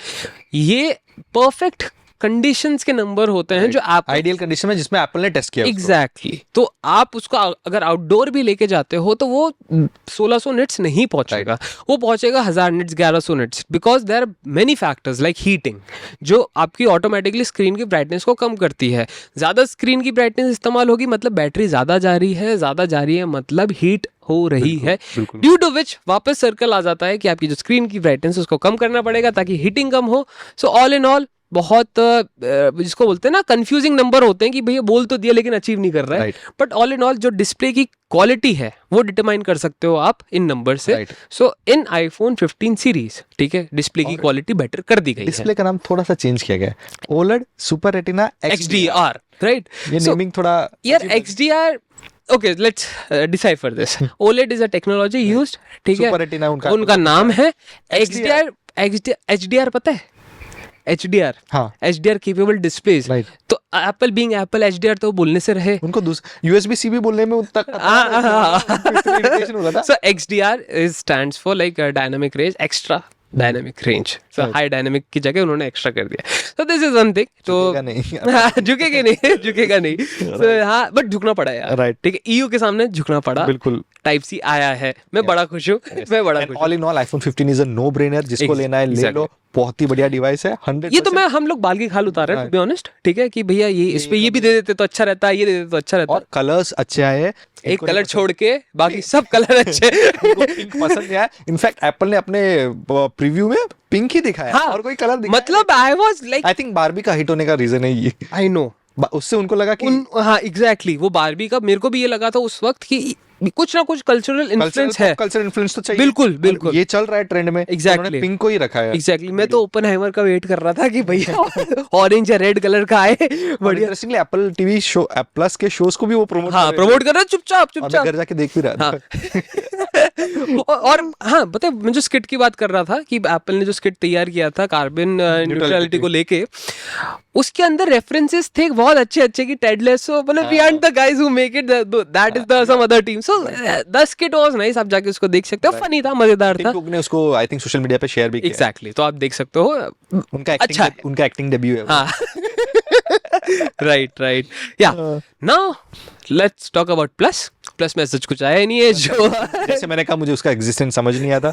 ये परफेक्ट कंडीशंस के नंबर होते हैं जो आप आइडियल कंडीशन में जिसमें एप्पल ने टेस्ट किया उसको। एग्जैक्टली तो आप उसको अगर आउटडोर भी लेके जाते हो तो वो 1600 निट्स नहीं पहुंचेगा, वो पहुंचेगा 1000 nits 1100 nits, because there are many factors like heating जो आपकी ऑटोमेटिकली स्क्रीन की ब्राइटनेस को कम करती है। ज़्यादा स्क्रीन की ब्राइटनेस इस्तेमाल होगी मतलब बैटरी ज़्यादा जा रही है मतलब हीट हो रही है, ड्यू टू विच वापस सर्कल आ जाता है कि आपकी जो स्क्रीन की ब्राइटनेस उसको कम करना पड़ेगा ताकि हीटिंग कम हो। सो ऑल इन ऑल बहुत जिसको बोलते हैं ना कंफ्यूजिंग नंबर होते हैं कि भैया बोल तो दिया लेकिन अचीव नहीं कर रहा है, बट ऑल इन ऑल जो डिस्प्ले की क्वालिटी है वो डिटरमाइन कर सकते हो आप इन नंबर से। सो इन आईफोन 15 सीरीज ठीक है डिस्प्ले की क्वालिटी बेटर कर दी गई है। डिस्प्ले का नाम थोड़ा सा चेंज किया गया है, OLED super retina XDR, right? ये नेमिंग थोड़ा यार XDR okay let's decipher this. OLED is a technology used, ठीक है, सुपर रेटिना उनका नाम है। HDR पता है? HDR, हाँ, HDR capable displays, तो एप्पल बीइंग एप्पल HDR तो बोलने से रहे, उनको USB-C भी बोलने में तक so XDR stands for like dynamic range, extra dynamic range, so high dynamic की जगह उन्होंने एक्स्ट्रा कर दिया। तो दिस इज वन थिंग, तो झुकेगा नहीं so, हाँ बट झुकना पड़ा यार, राइट, ठीक है, EU के सामने झुकना पड़ा, बिल्कुल। टाइप सी आया है, मैं बड़ा खुश हूँ, मैं बड़ा खुश हूँ। All in all iPhone 15 is a no brainer, जिसको लेना है ले लो, बहुत ही बढ़िया डिवाइस है। 100% ये तो मैं हम लोग बाल की खाल उतार रहे हैं, टू बी ऑनेस्ट, ठीक है, कि भैया ये इस पे ये भी दे देते तो अच्छा रहता, ये दे देते तो अच्छा रहता। और कलर्स अच्छे आए हैं, एक कलर छोड़ के बाकी सब कलर अच्छे। पिंक पसंद आया, इनफैक्ट एप्पल ने अपने प्रीव्यू में पिंक ही दिखाया, हाँ, और कोई कलर दिखाया, मतलब I was like, I think Barbie का हिट होने का रीजन है ये, आई नो, उससे उनको लगा कि हाँ एग्जैक्टली वो बारबी का, मेरे को भी ये लगा था उस वक्त कि कुछ ना कुछ कल्चरल इन्फ्लुएंस है, कल्चरल इन्फ्लुएंस तो चाहिए, बिल्कुल ये चल रहा है ट्रेंड में, एग्जैक्टली पिंक को ही रखा है। एग्जैक्टली मैं तो ओपनहाइमर का वेट कर रहा था कि भैया ऑरेंज या रेड कलर का आए, बढ़िया। Interestingly Apple TV show plus के शोज को भी वो प्रमोट कर रहा है चुपचाप, घर जाके देख भी रहा था। और हाँ पता है, मैं जो स्किट की बात कर रहा था कि एप्पल ने जो स्किट तैयार किया था कार्बन न्यूट्रलिटी को लेके, उसके अंदर रेफरेंसेस थे बहुत अच्छे कि टेड लेसो मतलब we aren't the guys who make it, that is the some other team, so the skit was nice, आप जाके उसको देख सकते हो, फनी था, मजेदार था। ने उसको आई थिंक सोशल मीडिया पे शेयर भी किया, एग्जैक्टली, तो आप देख सकते हो, उनका एक्टिंग डेब्यू है। हाँ राइट या now let's talk about plus में सच कुछ आया नहीं है, जो जैसे मैंने कहा मुझे उसका एग्जिस्टेंस समझ नहीं आता,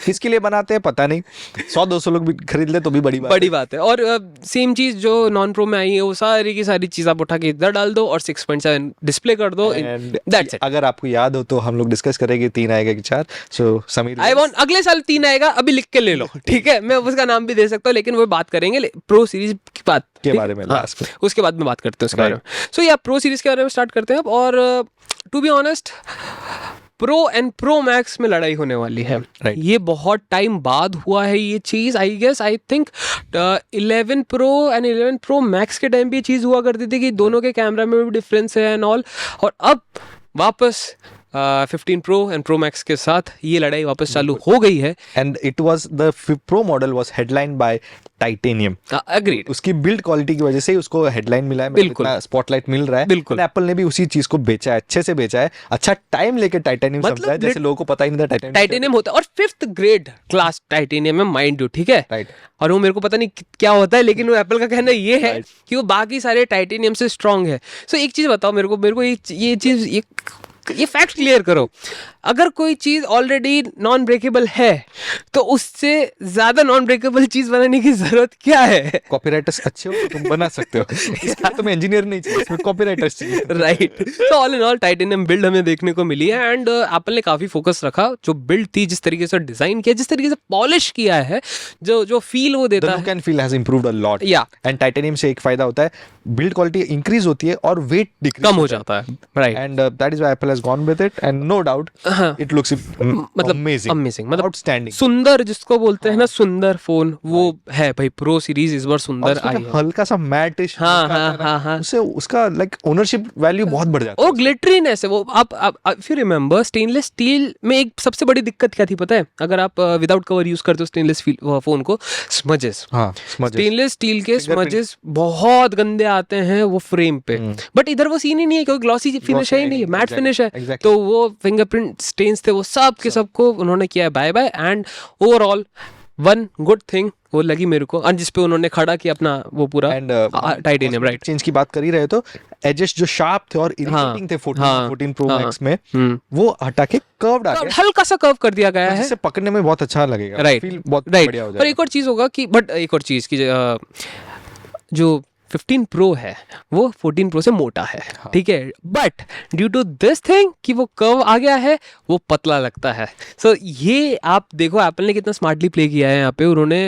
किसके लिए बनाते हैं पता नहीं, 100-200 लोग भी खरीद ले तो भी बड़ी बात है। और सेम चीज जो नॉन प्रो में आई है वो सारी की सारी चीज आप उठा के इधर डाल दो और 6.7 डिस्प्ले कर दो, दैट्स इट। अगर आपको याद हो तो हम लोग डिस्कस करेंगे 3 आएगा कि 4, सो समीर आई वांट अगले साल 3 आएगा, अभी लिख के ले लो, ठीक है, मैं उसका नाम भी दे सकता हूँ, लेकिन वो बात करेंगे प्रो सीरीज की बात के बारे में लास्ट में, उसके बाद में बात करते हैं उसके बारे में। सो या प्रो सीरीज के बारे में स्टार्ट करते हैं अब, और to be honest Pro and Pro Max में लड़ाई होने वाली है, ये बहुत टाइम बाद हुआ है ये चीज़, I guess I think 11 Pro and 11 Pro Max के टाइम भी ये चीज़ हुआ करती थी कि दोनों के कैमरा में भी डिफरेंस है एंड ऑल, और अब वापस 15 प्रो एंड प्रो मैक्स के साथ ये लड़ाई वापस चालू हो गई है। And it was the Pro model was headline by titanium, agreed, उसकी बिल्ड क्वालिटी की वजह से ही उसको हेडलाइन मिला है, बिल्कुल स्पॉटलाइट मिल रहा है, बिल्कुल। एप्पल ने भी उसी चीज को बेचा है, अच्छे से बेचा है, अच्छा टाइम लेके टाइटेनियम समझा है, जैसे लोगों को पता ही नहीं था टाइटेनियम होता है, और 5th ग्रेड क्लास टाइटेनियम है, माइंड यू, ठीक है, राइट, और वो मेरे को पता नहीं क्या होता है, लेकिन वो एप्पल का कहना ये है कि वो बाकी सारे टाइटेनियम से स्ट्रांग है। सो एक चीज बताओ मेरे को ये चीज ये फैक्ट क्लियर करो, अगर कोई चीज ऑलरेडी नॉन ब्रेकेबल है तो उससे ज्यादा नॉन ब्रेकेबल चीज बनाने की जरूरत क्या है? कॉपीराइटर्स अच्छे हो तो तुम बना सकते हो, इसमें तुम्हें इंजीनियर नहीं चाहिए, इसमें कॉपीराइटर्स चाहिए, राइट। तो all in all titanium build हमें देखने को मिली है, एंड एप्पल ने काफी फोकस रखा, जो बिल्ड थी, जिस तरीके से डिजाइन किया, जिस तरीके से पॉलिश किया है, जो फील वो देता है, look and feel has improved a lot, या एंड टाइटेनियम से एक फायदा होता है, बिल्ड क्वालिटी इंक्रीज होती है और वेट कम हो जाता है, right, and that is why Apple has gone with it, and no doubt it looks मतलब अमेजिंग, मतलब आउटस्टैंडिंग, सुंदर जिसको बोलते हैं ना, सुंदर फोन वो है भाई, प्रो सीरीज इस बार सुंदर आई है, हल्का सा मैटिश, हाँ, उससे उसका लाइक ओनरशिप वैल्यू बहुत बढ़ जाता है, और ग्लिटरीनेस है वो। आप if you remember stainless steel में एक सबसे बड़ी दिक्कत क्या थी पता है, अगर आप विदाउट कवर यूज करते हो स्टेनलेस फोन को, स्मजेस, स्टेनलेस स्टील के स्मजेस बहुत गंदे आते हैं वो फ्रेम पे, बट इधर वो सीन ही नहीं है, क्योंकि ग्लॉसी फिनिश है ही नहीं, मैट फिनिश है, तो वो फिंगरप्रिंट स्टेन्स थे वो सब के सबको उन्होंने किया bye bye, and overall one good thing वो लगी मेरे को, और जिसपे उन्होंने खड़ा किया अपना वो पूरा एंड टाइटेनियम, राइट। चेंज की बात कर ही रहे तो एजेस जो शार्प थे और इरिटेटिंग थे 14 प्रो मैक्स में, वो हटा के कर्व्ड आ गए, हल्का सा कर्व कर दिया गया है, जिससे पकड़ने में बहुत अच्छा लगेगा, राइट, फील बहुत राइट। बढ़िया हो और जाएगा। एक और चीज होगा कि बट एक और चीज की जो 15 प्रो है वो 14 प्रो से मोटा है, ठीक है, but due to this thing कि वो कर्व आ गया है वो पतला लगता है। सो ये आप देखो एप्पल ने कितना स्मार्टली प्ले किया है यहाँ पे, उन्होंने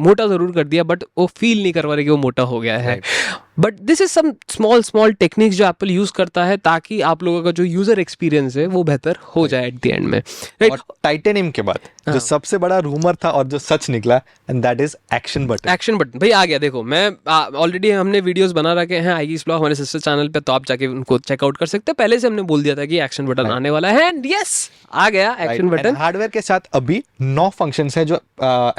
मोटा जरूर कर दिया बट वो फील नहीं करवा रहे कि वो मोटा हो गया है। But this is some small techniques जो एप्पल यूज करता है ताकि आप लोगों का जो यूजर एक्सपीरियंस है वो बेहतर हो जाए एट द एंड में, राइट। और टाइटेनियम के बाद जो सबसे बड़ा रूमर था और जो सच निकला, and that is action button. Action button भाई आ गया। देखो मैं ऑलरेडी हमने वीडियोस बना रखे हैं आईगीज ब्लॉग हमारे सिस्टर चैनल पे, तो आप जाके उनको चेकआउट कर सकते हैं। पहले से हमने बोल दिया था कि एक्शन बटन आने वाला है, एंड यस आ गया एक्शन बटन। हार्डवेयर के साथ अभी 9 फंक्शंस हैं जो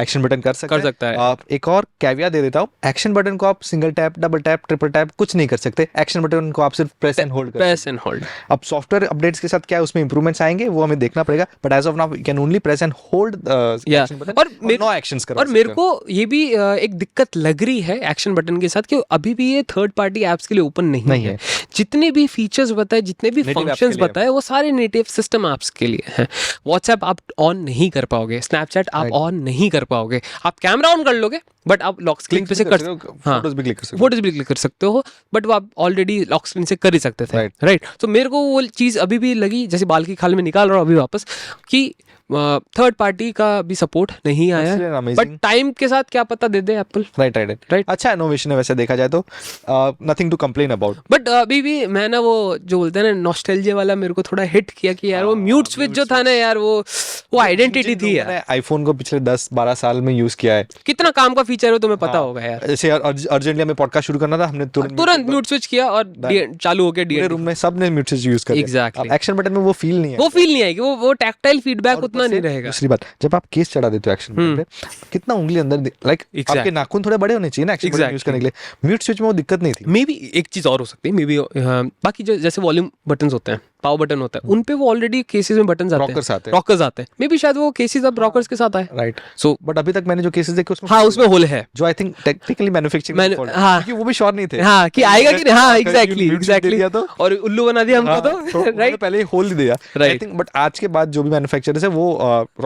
एक्शन बटन कर सकता है। एक और कैविया दे देता हूँ, एक्शन बटन को आप single tap, double tap, triple tap कुछ नहीं कर सकते, एक्शन बटन को आप सिर्फ प्रेस एंड होल्ड। अब सॉफ्टवेयर अपडेट्स के साथ क्या है उसमें इंप्रूवमेंट्स आएंगे वो हमें देखना पड़ेगा, but as of now you can only press and hold action button और 9 एक्शंस कर। और मेरे को ये भी एक दिक्कत लग रही है एक्शन बटन के साथ कि अभी भी ये थर्ड पार्टी एप्स के लिए ओपन नहीं है। जितने भी फीचर्स बताए, जितने भी फंक्शंस बताए, वो सारे नेटिव सिस्टम एप्स के लिए हैं। व्हाट्सएप आप ऑन नहीं कर पाओगे, स्नैपचैट आप ऑन नहीं कर पाओगे, आप कैमरा ऑन कर लोगे बट आप लॉक स्क्रीन पे से कर सकते हो, फोटोज भी क्लिक कर सकते हो, बट वो आप ऑलरेडी लॉक स्क्रीन से कर ही सकते थे, राइट। तो मेरे को वो चीज़ अभी भी लगी, जैसे बाल की खाल में निकाल रहा हूँ अभी वापस, कि थर्ड पार्टी का भी सपोर्ट नहीं आया, बट टाइम के साथ क्या पता दे दे एप्पल, राइट। अच्छा इनोवेशन है वैसे देखा जाए तो, nothing to complain about. But अभी भी मैं ना वो जो बोलते हैं ना नॉस्टैल्जिया वाला मेरे को थोड़ा हिट किया कि यार वो म्यूट स्विच जो था ना यार, वो आइडेंटिटी थी यार। आईफोन को पिछले 10-12 साल में यूज किया है, कितना काम का फीचर है तुम्हें पता होगा यार। जैसे अर्जेंटली हमें पॉडकास्ट शुरू करना था, हमने तुरंत म्यूट स्विच किया और चालू हो गया, रूम में सबने म्यूट स्विच यूज कर लिया। एग्जैक्टली। एक्शन बटन में वो फील नहीं है, वो फील नहीं आएगी, वो टैक्टाइल फीडबैक उतना नहीं रहेगा। दूसरी बात, जब आप केस चढ़ा देते हो एक्शन बटन पे, कितना उंगली अंदर, लाइक आपके नाखून थोड़े बड़े होने चाहिए ना एक्शन बटन यूज करने के लिए। म्यूट स्विच में वो दिक्कत नहीं थी। मे बी एक चीज और हो सकती है, मे बी बाकी जो जैसे वॉल्यूम बटन्स होते हैं, पावर बटन होता है, उन पे वो ऑलरेडी केसेस में बटन रॉकर्स आते हैं। मे बी शायद वो केसेस अब रॉकर्स के साथ आए, राइट। सो बट अभी तक मैंने जो केसेस देखे उसमें उसमें होल है, जो आई थिंक टेक्निकली मैन्युफैक्चरिंग क्योंकि वो भी श्योर नहीं थे कि आएगा कि नहीं। एग्जैक्टली और उल्लू बना दिया हमको, तो राइट, पहले ही होल दिया, आई थिंक। बट आज के बाद जो भी मैन्युफैक्चरर्स है वो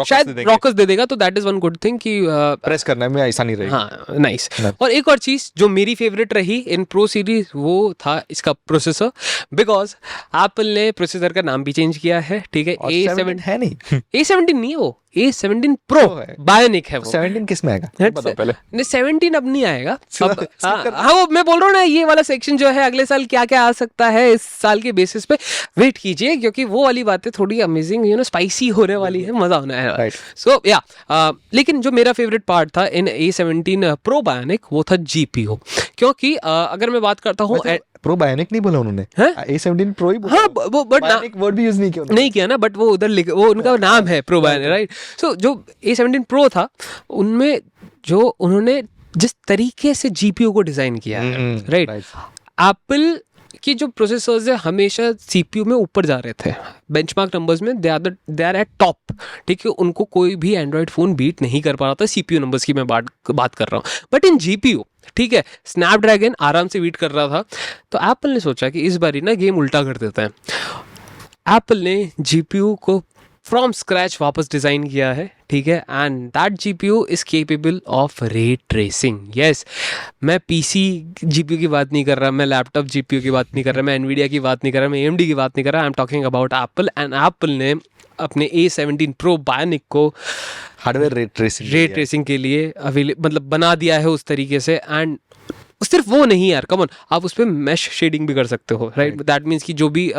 शायद रॉकर्स दे देगा, तो that is one good thing कि प्रेस करने में आसानी रहेगी। हाँ, नाइस। और एक और चीज जो मेरी फेवरेट रही इन प्रो सीरीज वो था इसका प्रोसेसर, बिकॉज एप्पल ने प्रोसेसर का नाम भी चेंज किया है, ठीक है। A17 है नहीं, A17 नहीं है वो, A17 Pro बायोनिक है वो। 17 किस में आएगा बताओ पहले। नहीं 17 अब नहीं आएगा। हाँ वो मैं बोल रहा हूँ ना, ये वाला सेक्शन जो है अगले साल क्या क्या आ सकता है इस साल के बेसिस पे वेट कीजिए, क्योंकि वो वाली बातें थोड़ी अमेजिंग स्पाइसी होने वाली है, मजा होना है। सो या लेकिन जो मेरा फेवरेट पार्ट था इन A17 Pro बायोनिक वो था GPU, क्योंकि अगर मैं बात करता हूँ प्रो बायोनिक नहीं बोला उन्होंने, A17 प्रो ही बोला। हाँ वो बट बायोनिक वर्ड भी यूज नहीं किया ना, बट वो उधर वो उनका नाम है प्रो बायोनिक, राइट। सो जो A17 प्रो था उनमें जो उन्होंने जिस तरीके से GPU को डिजाइन किया है, राइट। एप्पल की जो प्रोसेसर्स है हमेशा CPU में ऊपर जा रहे थे बेंचमार्क नंबर्स में, दे आर एट टॉप, ठीक है। उनको कोई भी एंड्रॉयड फोन बीट नहीं कर पा रहा था CPU नंबर्स की मैं बात कर रहा हूँ, बट इन GPU, ठीक है, स्नैपड्रैगन आराम से बीट कर रहा था। तो एप्पल ने सोचा कि इस बारी ना गेम उल्टा कर देता है। एप्पल ने GPU को फ्रॉम स्क्रैच वापस डिज़ाइन किया है, ठीक है, and that GPU is capable of ray tracing. Yes, मैं PC GPU की बात नहीं कर रहा, मैं लैपटॉप GPU की बात नहीं कर रहा, मैं NVIDIA की बात नहीं कर रहा, मैं AMD की बात नहीं कर रहा, I am talking about Apple. And Apple ने अपने A17 Pro बायोनिक को हार्डवेयर रे ट्रेसिंग के लिए मतलब बना दिया है उस तरीके से। एंड सिर्फ वो नहीं यार, कम ऑन, आप उस पर मैश शेडिंग भी कर सकते हो, राइट। दैट मीन्स कि जो भी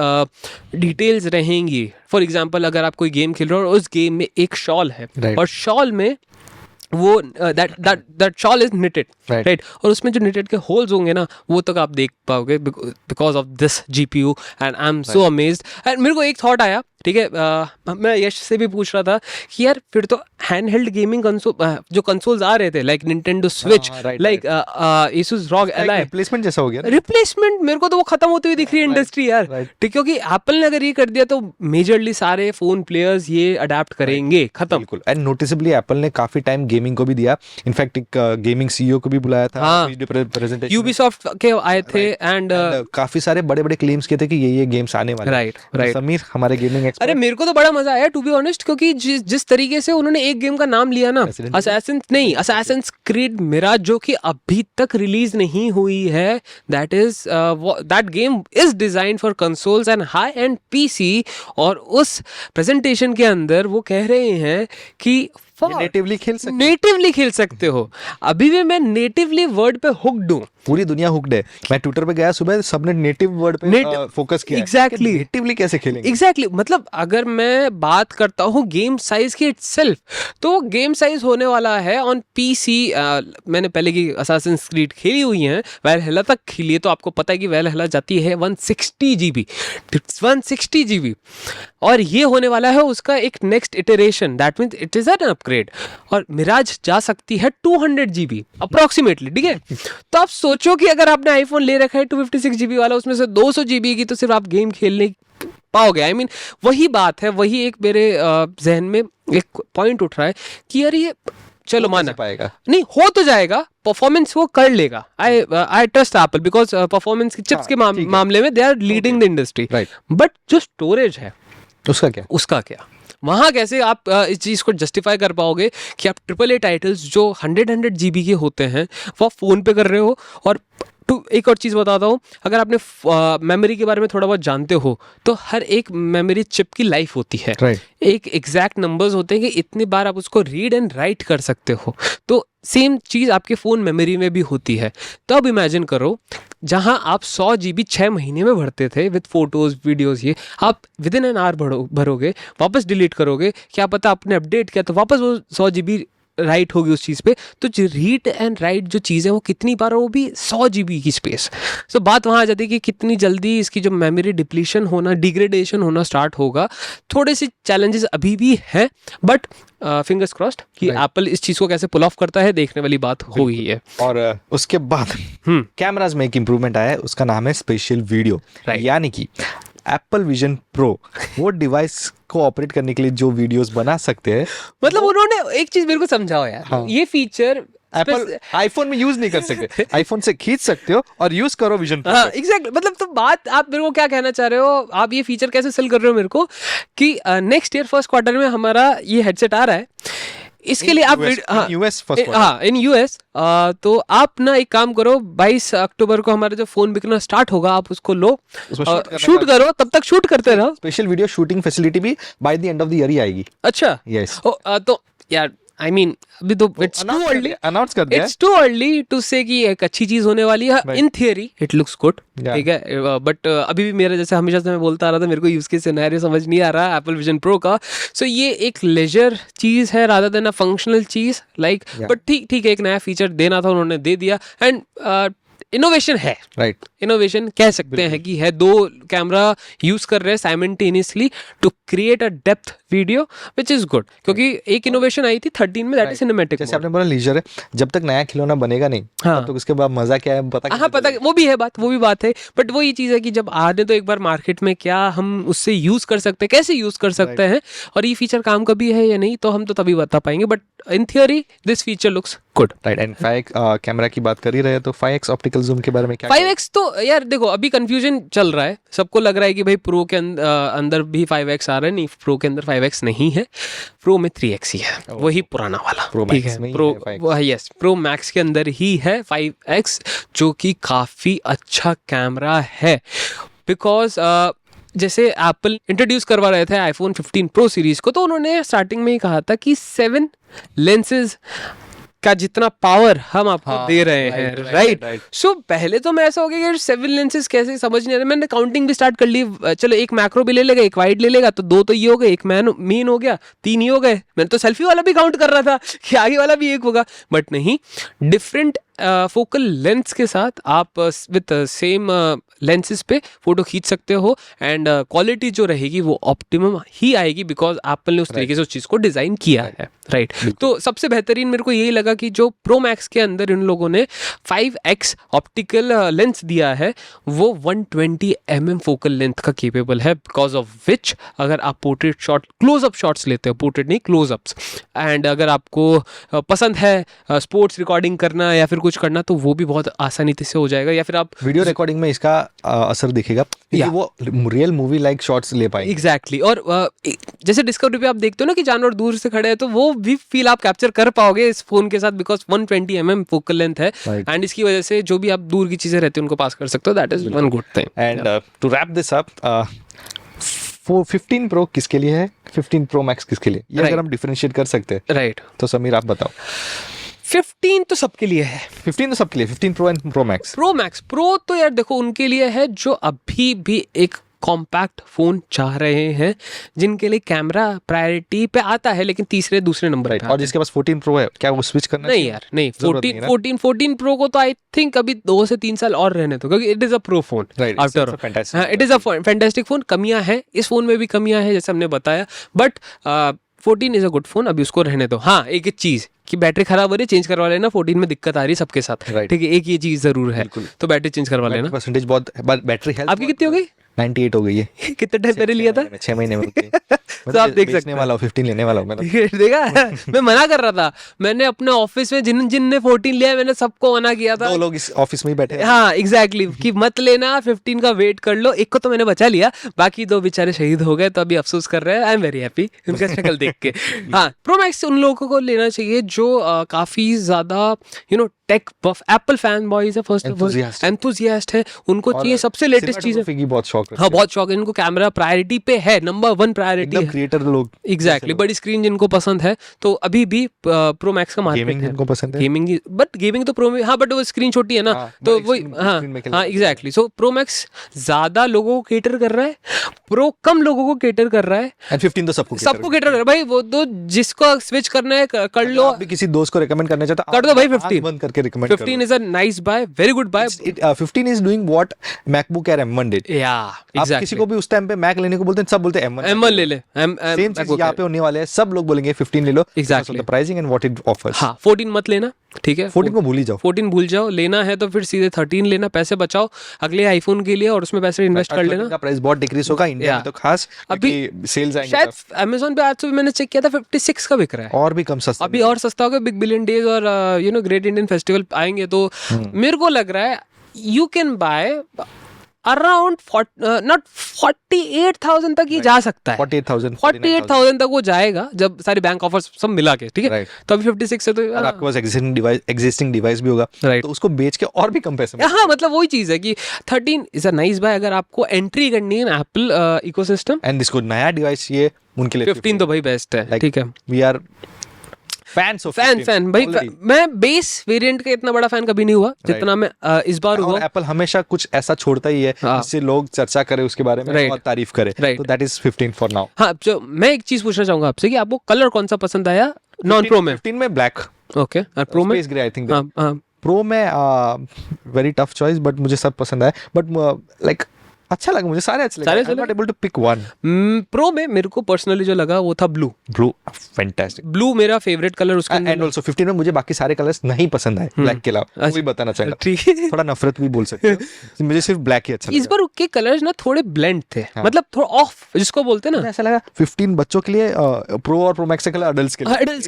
डिटेल्स रहेंगी, फॉर एग्जांपल अगर आप कोई गेम खेल रहे हो और उस गेम में एक शॉल है, और शॉल में वो that shawl is knitted, right, और उसमें जो निटेड के होल्स होंगे ना वो तक आप देख पाओगे because of this GPU। And I am so amazed. And मेरे को एक थॉट आया ठीक है। मैं यश से भी पूछ रहा था कि यार फिर तो हैंड हेल्ड गेमिंग कंसोल जो कंसोल्स आ रहे थे like Nintendo switch, like Asus ROG Ally, replacement जैसा हो गया ना? रिप्लेसमेंट मेरे को तो वो खत्म होती हुई दिख रही है इंडस्ट्री यार। ठीक, क्योंकि एप्पल ने अगर ये कर दिया तो मेजरली सारे फोन प्लेयर्स ये अडेप्ट करेंगे, खत्म। बिल्कुल। एंड नोटिसेबली एप्पल ने काफी टाइम गेमिंग को भी दिया, इनफैक्ट एक गेमिंग सीईओ को भी बुलाया था प्रेजेंटेशन, यूबीसॉफ्ट के आए थे एंड काफी सारे बड़े बड़े क्लेम्स किए थे कि ये गेम्स आने वाले। राइट। समीर हमारे गेमिंग अरे मेरे को तो बड़ा मजा आया टू बी ऑनेस्ट, क्योंकि जिस तरीके से उन्होंने एक गेम का नाम लिया ना, असैसिन्स क्रीड मिराज, जो कि अभी तक रिलीज नहीं हुई है, that game is design for consoles and high and PC. और उस प्रेजेंटेशन के अंदर वो कह रहे हैं कि नेटिवली खेल सकते हो। अभी भी मैं नेटिवली वर्ड पे हुक्ड हूँ, पूरी दुनिया हुक्ड है। मैं ट्विटर पे गया सुबह, सबने नेटिव वर्ड पे फोकस किया। एग्जैक्टली, नेटिवली कैसे खेलेंगे? एग्जैक्टली। मतलब अगर मैं बात करता हूँ गेम साइज की इटसेल्फ, तो गेम साइज होने वाला है ऑन पीसी। मैंने पहले की असैसिन्स क्रीड खेली हुई है, वैलहल्ला तक खेली है, तो आपको पता है कि वैलहल्ला जाती है 160 GB, और ये होने वाला है उसका एक next iteration, that means it is an upgrade. और मिराज जा सकती है 200 GB अप्रोक्सीमेटली, ठीक है। तो आप सोचो कि अगर आपने आईफोन ले रखा है 256 GB वाला, उसमें से 200 GB की तो सिर्फ आप गेम खेलने पाओगे। आई मीन वही बात है, वही एक मेरे जहन में एक पॉइंट उठ रहा है कि यार ये चलो माना पाएगा नहीं, हो तो जाएगा, परफॉर्मेंस वो कर लेगा। I trust Apple because performance की चिप्स के मामले में they are leading the industry. But जो स्टोरेज है उसका क्या वहां कैसे आप इस चीज को जस्टिफाई कर पाओगे कि आप AAA टाइटल्स जो 100 GB के होते हैं वो फोन पे कर रहे हो। और एक और चीज़ बताता हूँ, अगर आपने मेमोरी के बारे में थोड़ा बहुत जानते हो तो हर एक मेमोरी चिप की लाइफ होती है। एक एग्जैक्ट नंबर्स होते हैं कि इतनी बार आप उसको रीड एंड राइट कर सकते हो। तो सेम चीज़ आपके फ़ोन मेमोरी में भी होती है। तो अब इमेजिन करो, जहाँ आप 100 GB 6 महीने में भरते थे विद फोटोज़ वीडियोज़, ये आप विद इन एन आवर भरोगे, वापस डिलीट करोगे, क्या पता आपने अपडेट किया तो वापस वो 100 GB राइट होगी उस चीज़ पे। तो जो रीड एंड राइट जो चीज़ है वो कितनी बार, वो भी 100 GB की स्पेस। सो बात वहाँ आ जाती है कि कितनी जल्दी इसकी जो मेमोरी डिप्लीशन होना, डिग्रेडेशन होना स्टार्ट होगा। थोड़े से चैलेंजेस अभी भी हैं, बट फिंगर्स क्रॉस्ड कि एप्पल इस चीज़ को कैसे पुल ऑफ करता है, देखने वाली बात हो गई है। और उसके बाद कैमराज में एक इंप्रूवमेंट आया है, उसका नाम है स्पेशल वीडियो। यानी कि एप्पल विजन प्रो वो डिवाइस को ऑपरेट करने के लिए जो वीडियोस बना सकते हैं, मतलब उन्होंने एक चीज मेरे को समझाओ यार, ये फीचर एप्पल आईफोन में यूज नहीं कर सकते, आईफोन से खींच सकते हो और यूज करो विजन प्रो। हाँ एग्जैक्टली। मतलब तो बात आप मेरे को क्या कहना चाह रहे हो, आप ये फीचर कैसे सेल कर रहे हो मेरे को कि नेक्स्ट ईयर फर्स्ट क्वार्टर में हमारा ये हेडसेट आ रहा है, इसके लिए आप इन यूएस तो आप ना एक काम करो, 22 अक्टूबर को हमारा जो फोन बिकना स्टार्ट होगा, आप उसको लो, शूट करो, तब तक शूट करते रहो। स्पेशल वीडियो शूटिंग फैसिलिटी भी by the end of the year ही आएगी। अच्छा, यस। तो यार आई मीन अभी तो इट्स टू अर्ली, अनाउंस कर दिया, इट्स टू अर्ली टू से कि एक अच्छी चीज होने वाली है। In theory it looks good, ठीक है, बट अभी भी मेरा जैसे हमेशा से मैं बोलता आ रहा था, मेरे को यूज केस सिनेरियो समझ नहीं आ रहा एप्पल विजन प्रो का। सो ये एक लेजर चीज है रादर देन अ फंक्शनल चीज, लाइक, बट ठीक है, एक नया फीचर देना था, उन्होंने दे दिया। एंड इनोवेशन है, राइट, इनोवेशन कह सकते हैं कि है। 2 कैमरा यूज कर रहे हैं simultaneously to create a depth video which is good, क्योंकि एक इनोवेशन आई थी 13 में, दैट इज सिनेमैटिक। जैसे आपने बोला लीजर है, जब तक नया खिलौना बनेगा नहीं, तो उसके बाद मजा क्या है पता। हाँ पता, वो भी बात है, बट वो ये चीज है कि जब आने तो एक बार मार्केट में, क्या हम उससे यूज कर सकते हैं, कैसे यूज कर सकते हैं, और ये फीचर काम का भी है या नहीं, तो हम तो तभी बता पाएंगे। But in theory this feature looks good, right. And 5x camera की बात कर ही रहे, तो 5x ऑप्टिकल जूम के बारे में क्या? 5x तो यार देखो, अभी कंफ्यूजन चल रहा है, सबको लग रहा है कि भाई प्रो के अंदर भी 5x आ रहा है। नहीं, प्रो के अंदर 5x नहीं है, प्रो में 3x ही है, वही पुराना वाला, ठीक है। प्रो मैक्स के अंदर ही है 5x, जो कि काफी अच्छा कैमरा है। बिकॉज जैसे एप्पल इंट्रोड्यूस करवा रहे थे आईफोन 15 प्रो सीरीज को, तो उन्होंने स्टार्टिंग में ही कहा था कि 7 लेंसेज का जितना पावर हम आपको दे रहे हैं, राइट। सो पहले तो मैं ऐसा हो गया कि 7 लेंसेज कैसे, समझ नहीं आ रहा। मैंने काउंटिंग भी स्टार्ट कर ली, चलो एक मैक्रो भी ले लेगा, एक वाइड ले लेगा, तो 2 तो ये हो गए, एक मेन हो गया, 3 ही हो गए। मैंने तो सेल्फी वाला भी काउंट कर रहा था कि आगे वाला भी एक होगा, बट नहीं, डिफरेंट फोकल लेंस के साथ आप विद सेम लेंसेज पे फोटो खींच सकते हो एंड क्वालिटी जो रहेगी वो ऑप्टिमम ही आएगी बिकॉज एप्पल ने उस तरीके से उस चीज़ को डिज़ाइन किया है, राइट। तो सबसे बेहतरीन मेरे को यही लगा कि जो प्रो मैक्स के अंदर इन लोगों ने 5x ऑप्टिकल लेंस दिया है वो 120 mm फोकल लेंथ का केपेबल है, बिकॉज ऑफ विच अगर आप पोर्ट्रेट शॉट क्लोजअप शॉट्स लेते हो, पोर्ट्रेट नहीं क्लोजअप्स, एंड अगर आपको पसंद है स्पोर्ट्स रिकॉर्डिंग करना या फिर कुछ करना तो वो भी बहुत आसानी से हो जाएगा, या फिर आप वीडियो रिकॉर्डिंग में इसका असर दिखेगा क्योंकि वो रियल मूवी लाइक शॉट्स ले पाएंगे। एग्जैक्टली और जैसे डिस्कवरी पे आप देखते हो ना कि जानवर दूर से खड़े हैं तो वो भी फील आप कैप्चर कर पाओगे इस फोन के साथ, बिकॉज 120 mm फोकल लेंथ है एंड इसकी वजह से जो भी आप दूर की चीजें रहती हैं उनको पास कर सकते हो, that is one good thing. And to wrap this up, 15 Pro किसके लिए है, 15 प्रो मैक्स किसके लिए, ये अगर हम डिफरेंशिएट कर सकते हैं, राइट, तो समीर आप बताओ। 15 तो सबके लिए है, 15 तो सबके लिए, 15 pro and Pro max. Pro तो यार देखो उनके लिए है जो अभी भी एक कॉम्पैक्ट फोन चाह रहे हैं, जिनके लिए कैमरा प्रायोरिटी पे आता है लेकिन तीसरे दूसरे नंबर पे। और जिसके पास 14 प्रो है क्या वो स्विच करना नहीं यार, नहीं 14 प्रो को तो आई थिंक अभी 2 से 3 साल और रहने दो, क्योंकि it is a pro phone after, it is a fantastic phone. कमियां हैं इस फोन में भी, कमियां हैं जैसे हमने बताया, but 14 is a good phone, अभी उसको रहने दो। हाँ, एक चीज कि बैटरी खराब हो रही है, चेंज करवा लेना, 14 में दिक्कत आ रही है सबके साथ, ठीक है, एक ये चीज जरूर है, तो बैटरी चेंज करवा लेना। परसेंटेज बहुत, बैटरी हेल्थ आपकी कितनी हो गई? 98 हो गई है। कितने टाइम पहले लिया था? 6 महीने में। तो आप देख सकते वाला 15 लेने वाला हूं मैं। देखा मैं मना कर रहा था, मैंने अपने ऑफिस में जिनने 14 लिया मैंने सबको मना किया था। 2 लोग इस ऑफिस में ही बैठे हैं। हाँ एग्जैक्टली, कि मत लेना, 15 का वेट कर लो। एक को तो मैंने बचा लिया, बाकी 2 बेचारे शहीद हो गए, तो अभी अफसोस कर रहे हैं। आई एम वेरी हैप्पी उनका शक्ल देख के। हाँ, प्रो मैक्स उन लोगों को लेना चाहिए जो काफी ज्यादा टेक बफ एप्पल फैन बॉयज है, फर्स्ट ऑफ ऑल एंथुसियास्ट है, उनको चाहिए सबसे लेटेस्ट चीज है। बहुत शौक है, हाँ बहुत शौक है इनको, कैमरा प्रायोरिटी पे है, नंबर 1 प्रायोरिटी है। क्रिएटर लोग एग्जैक्टली, बड़ी स्क्रीन जिनको पसंद है, तो अभी भी प्रो मैक्स का मार्केट है। जिनको पसंद है गेमिंग, बट गेमिंग तो प्रो में, हाँ बट वो स्क्रीन छोटी है ना, तो वही, हाँ एग्जैक्टली। सो प्रो मैक्स ज्यादा लोगों को केटर कर रहा है, प्रो कम लोगों को केटर कर रहा है, एंड 15 तो सबको केटर कर रहा है। भाई वो तो जिसको स्विच करना है कर लो, अभी किसी दोस्त को रिकमेंड करना चाहता कर दो भाई। 15 बंद करके recommend 15 is a nice buy, very good buy. 15 is doing what MacBook Air M1 did. या आप किसी को भी उस टाइम पे मैक लेने को बोलते हैं, सब बोलते हैं M1 ले ले। सेम चीज यहाँ पे होने वाले हैं, सब लोग बोलेंगे 15 ले लो, exactly, pricing and what it offers. हाँ 14 मत लेना, ठीक है, 14 को भूल ही जाओ, 14 भूल जाओ। लेना है तो फिर सीधे 13 लेना, पैसे बचाओ अगले आईफोन के लिए और उसमें पैसे इन्वेस्ट कर लेना। का प्राइस बहुत डिक्रीज होगा इंडिया में तो खास, अभी सेल्स आएंगे। शायद Amazon पे आज सुबह मैंने चेक किया था 56 का बिक रहा है, और भी कम सस्ता, अभी और सस्ता होगा। बिग बिलियन डेज और ग्रेट इंडियन फेस्टिवल आएंगे तो मेरे को लग रहा है यू कैन बाय अराउंड 48,000 तक ये जा सकता है। 48,000 तक वो जाएगा जब सारे बैंक ऑफर्स सब मिला के, ठीक है। तो अभी 56 है तो आपके पास एग्जिस्टिंग डिवाइस भी होगा, तो उसको बेच के और भी कम पैसे में। हाँ मतलब वही चीज है कि 13 इज अ नाइस बाय अगर आपको एंट्री करनी है एप्पल इकोसिस्टम, एंड इसको नया डिवाइस ये उनके लिए 15 तो भाई बेस्ट है, ठीक है। वी आर फैन भाई, मैं बेस वेरिएंट का इतना बड़ा फैन कभी नहीं हुआ जितना मैं इस बार हुआ। एप्पल हमेशा कुछ ऐसा छोड़ता ही है जिससे लोग चर्चा करें उसके बारे में और तारीफ करें, तो दैट इज 15 फॉर नाउ। हाँ, जो मैं एक चीज पूछना चाहूंगा आपसे कि आपको कलर कौन सा पसंद आया नॉन प्रो में? 15 में ब्लैक, ओके, और प्रो में space grey I think. Pro में वेरी टफ चॉइस, बट मुझे सब पसंद आया, बट लाइक अच्छा लगा, मुझे सारे अच्छे लगे। I am not able to pick one. Pro में मेरे को पर्सनली जो लगा वो था ब्लू फैंटास्टिक। ब्लू मेरा फेवरेट कलर उसका, एंड आल्सो 15 में मुझे बाकी सारे कलर्स नहीं पसंद आए ब्लैक के अलावा, वो भी बताना चाहूंगा। ठीक है, थोड़ा नफरत भी बोल सकते हो, मुझे सिर्फ ब्लैक ही अच्छा लगा। इस बार के कलर्स ना थोड़े ब्लेंड थे, मतलब थोड़ा ऑफ जिसको बोलते हैं ना, ऐसा लगा 15 बच्चों के लिए प्रो और प्रो मैक्स कलर अडल्ट्स के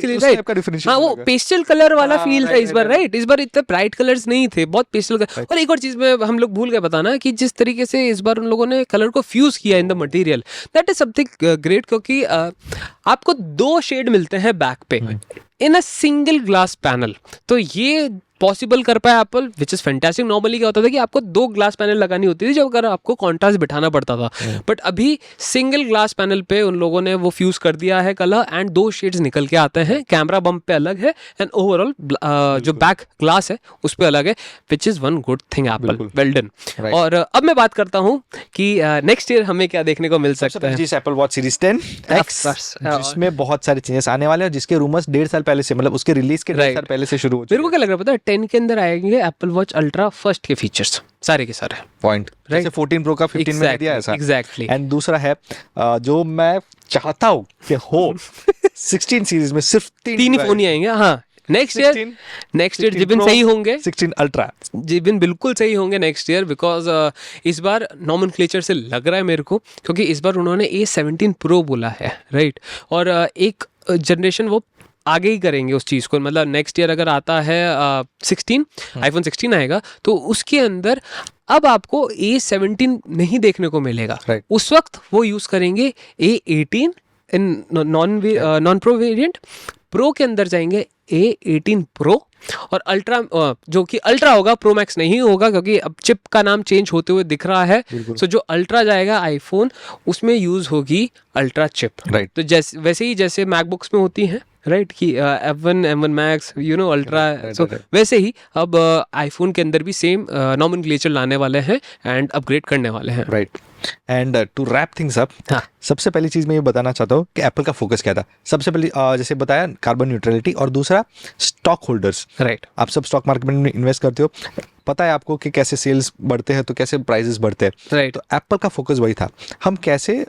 लिए, राइट। हाँ, वो पेस्टल कलर वाला फील था इस बार, राइट। इस बार इतने ब्राइट कलर्स नहीं थे, बहुत पेस्टल कलर। और एक और चीज में हम लोग भूल गए बताना कि जिस तरीके से इस बार उन लोगों ने कलर को फ्यूज किया in the material, that is something great, क्योंकि आपको 2 शेड मिलते हैं बैक पे इन अ सिंगल ग्लास पैनल। तो ये पॉसिबल कर पाया Apple, which is fantastic. Normally क्या होता था कि आपको 2 ग्लास पैनल लगानी होती थी जब अगर आपको कॉन्ट्रास्ट बिठाना पड़ता था, बट अभी सिंगल ग्लास पैनल पे उन लोगों ने वो फ्यूज कर दिया है कलर, एंड 2 शेड्स निकल के आते हैं। कैमरा बम्प पे अलग है एंड ओवरऑल जो बैक ग्लास है उस पे अलग है, which is one good thing Apple, well done. और अब मैं बात करता हूँ कि नेक्स्ट ईयर हमें क्या देखने को मिल सकता है। एप्पल वॉच सीरीज 10X, जिसमें बहुत सारे चेंजेस आने वाले हैं, जिसके रूमर्स 1.5 साल पहले से, मतलब उसके रिलीज के 1.5 साल पहले से शुरू हो चुके हैं। मेरे को क्या लग रहा है पता है, 10 के अंदर आएंगे एप्पल वॉच अल्ट्रा फर्स्ट के फीचर्स सारे के सारे पॉइंट, जैसे 14 प्रो का 15 में दिया ऐसा। एग्जैक्टली। एंड दूसरा है जो मैं चाहता हूँ कि हो 16 सीरीज में सिर्फ तीन ही फोन ही आएंगे। हाँ, नेक्स्ट ईयर जिबिन सही होंगे, 16 अल्ट्रा जिबिन बिल्कुल सही होंगे नेक्स्ट ईयर, बिकॉज इस बार नॉमेनक्लेचर से लग रहा है मेरे को, क्योंकि इस बार उन्होंने A17 Pro बोला है, राइट। और एक जनरेशन वो आगे ही करेंगे उस चीज़ को, मतलब नेक्स्ट ईयर अगर आता है 16 iPhone 16 आएगा तो उसके अंदर अब आपको A17 नहीं देखने को मिलेगा, उस वक्त वो यूज़ करेंगे A18 in non pro variant, pro के अंदर जाएंगे A18 Pro और अल्ट्रा जो कि अल्ट्रा होगा, प्रो मैक्स नहीं होगा क्योंकि अब चिप का नाम चेंज होते हुए दिख रहा है। सो जो अल्ट्रा जाएगा आईफोन उसमें यूज होगी अल्ट्रा चिप, राइट। तो जैसे वैसे ही जैसे मैकबुक्स में होती है, राइट, कि F1 M1 Max अल्ट्रा, सो वैसे ही अब आईफोन के अंदर भी सेम नॉमेनक्लेचर लाने वाले हैं एंड अपग्रेड करने वाले हैं, right. And to wrap things up, सबसे पहली चीज मैं ये बताना चाहता हूँ कि एप्पल का फोकस क्या था। सबसे पहले जैसे बताया कार्बन न्यूट्रलिटी, और दूसरा स्टॉक होल्डर्स, राइट। आप सब स्टॉक मार्केट में इन्वेस्ट करते हो, पता है आपको कि कैसे सेल्स बढ़ते हैं तो कैसे प्राइसेस बढ़ते हैं, राइट। तो एप्पल का फोकस वही था, हम कैसे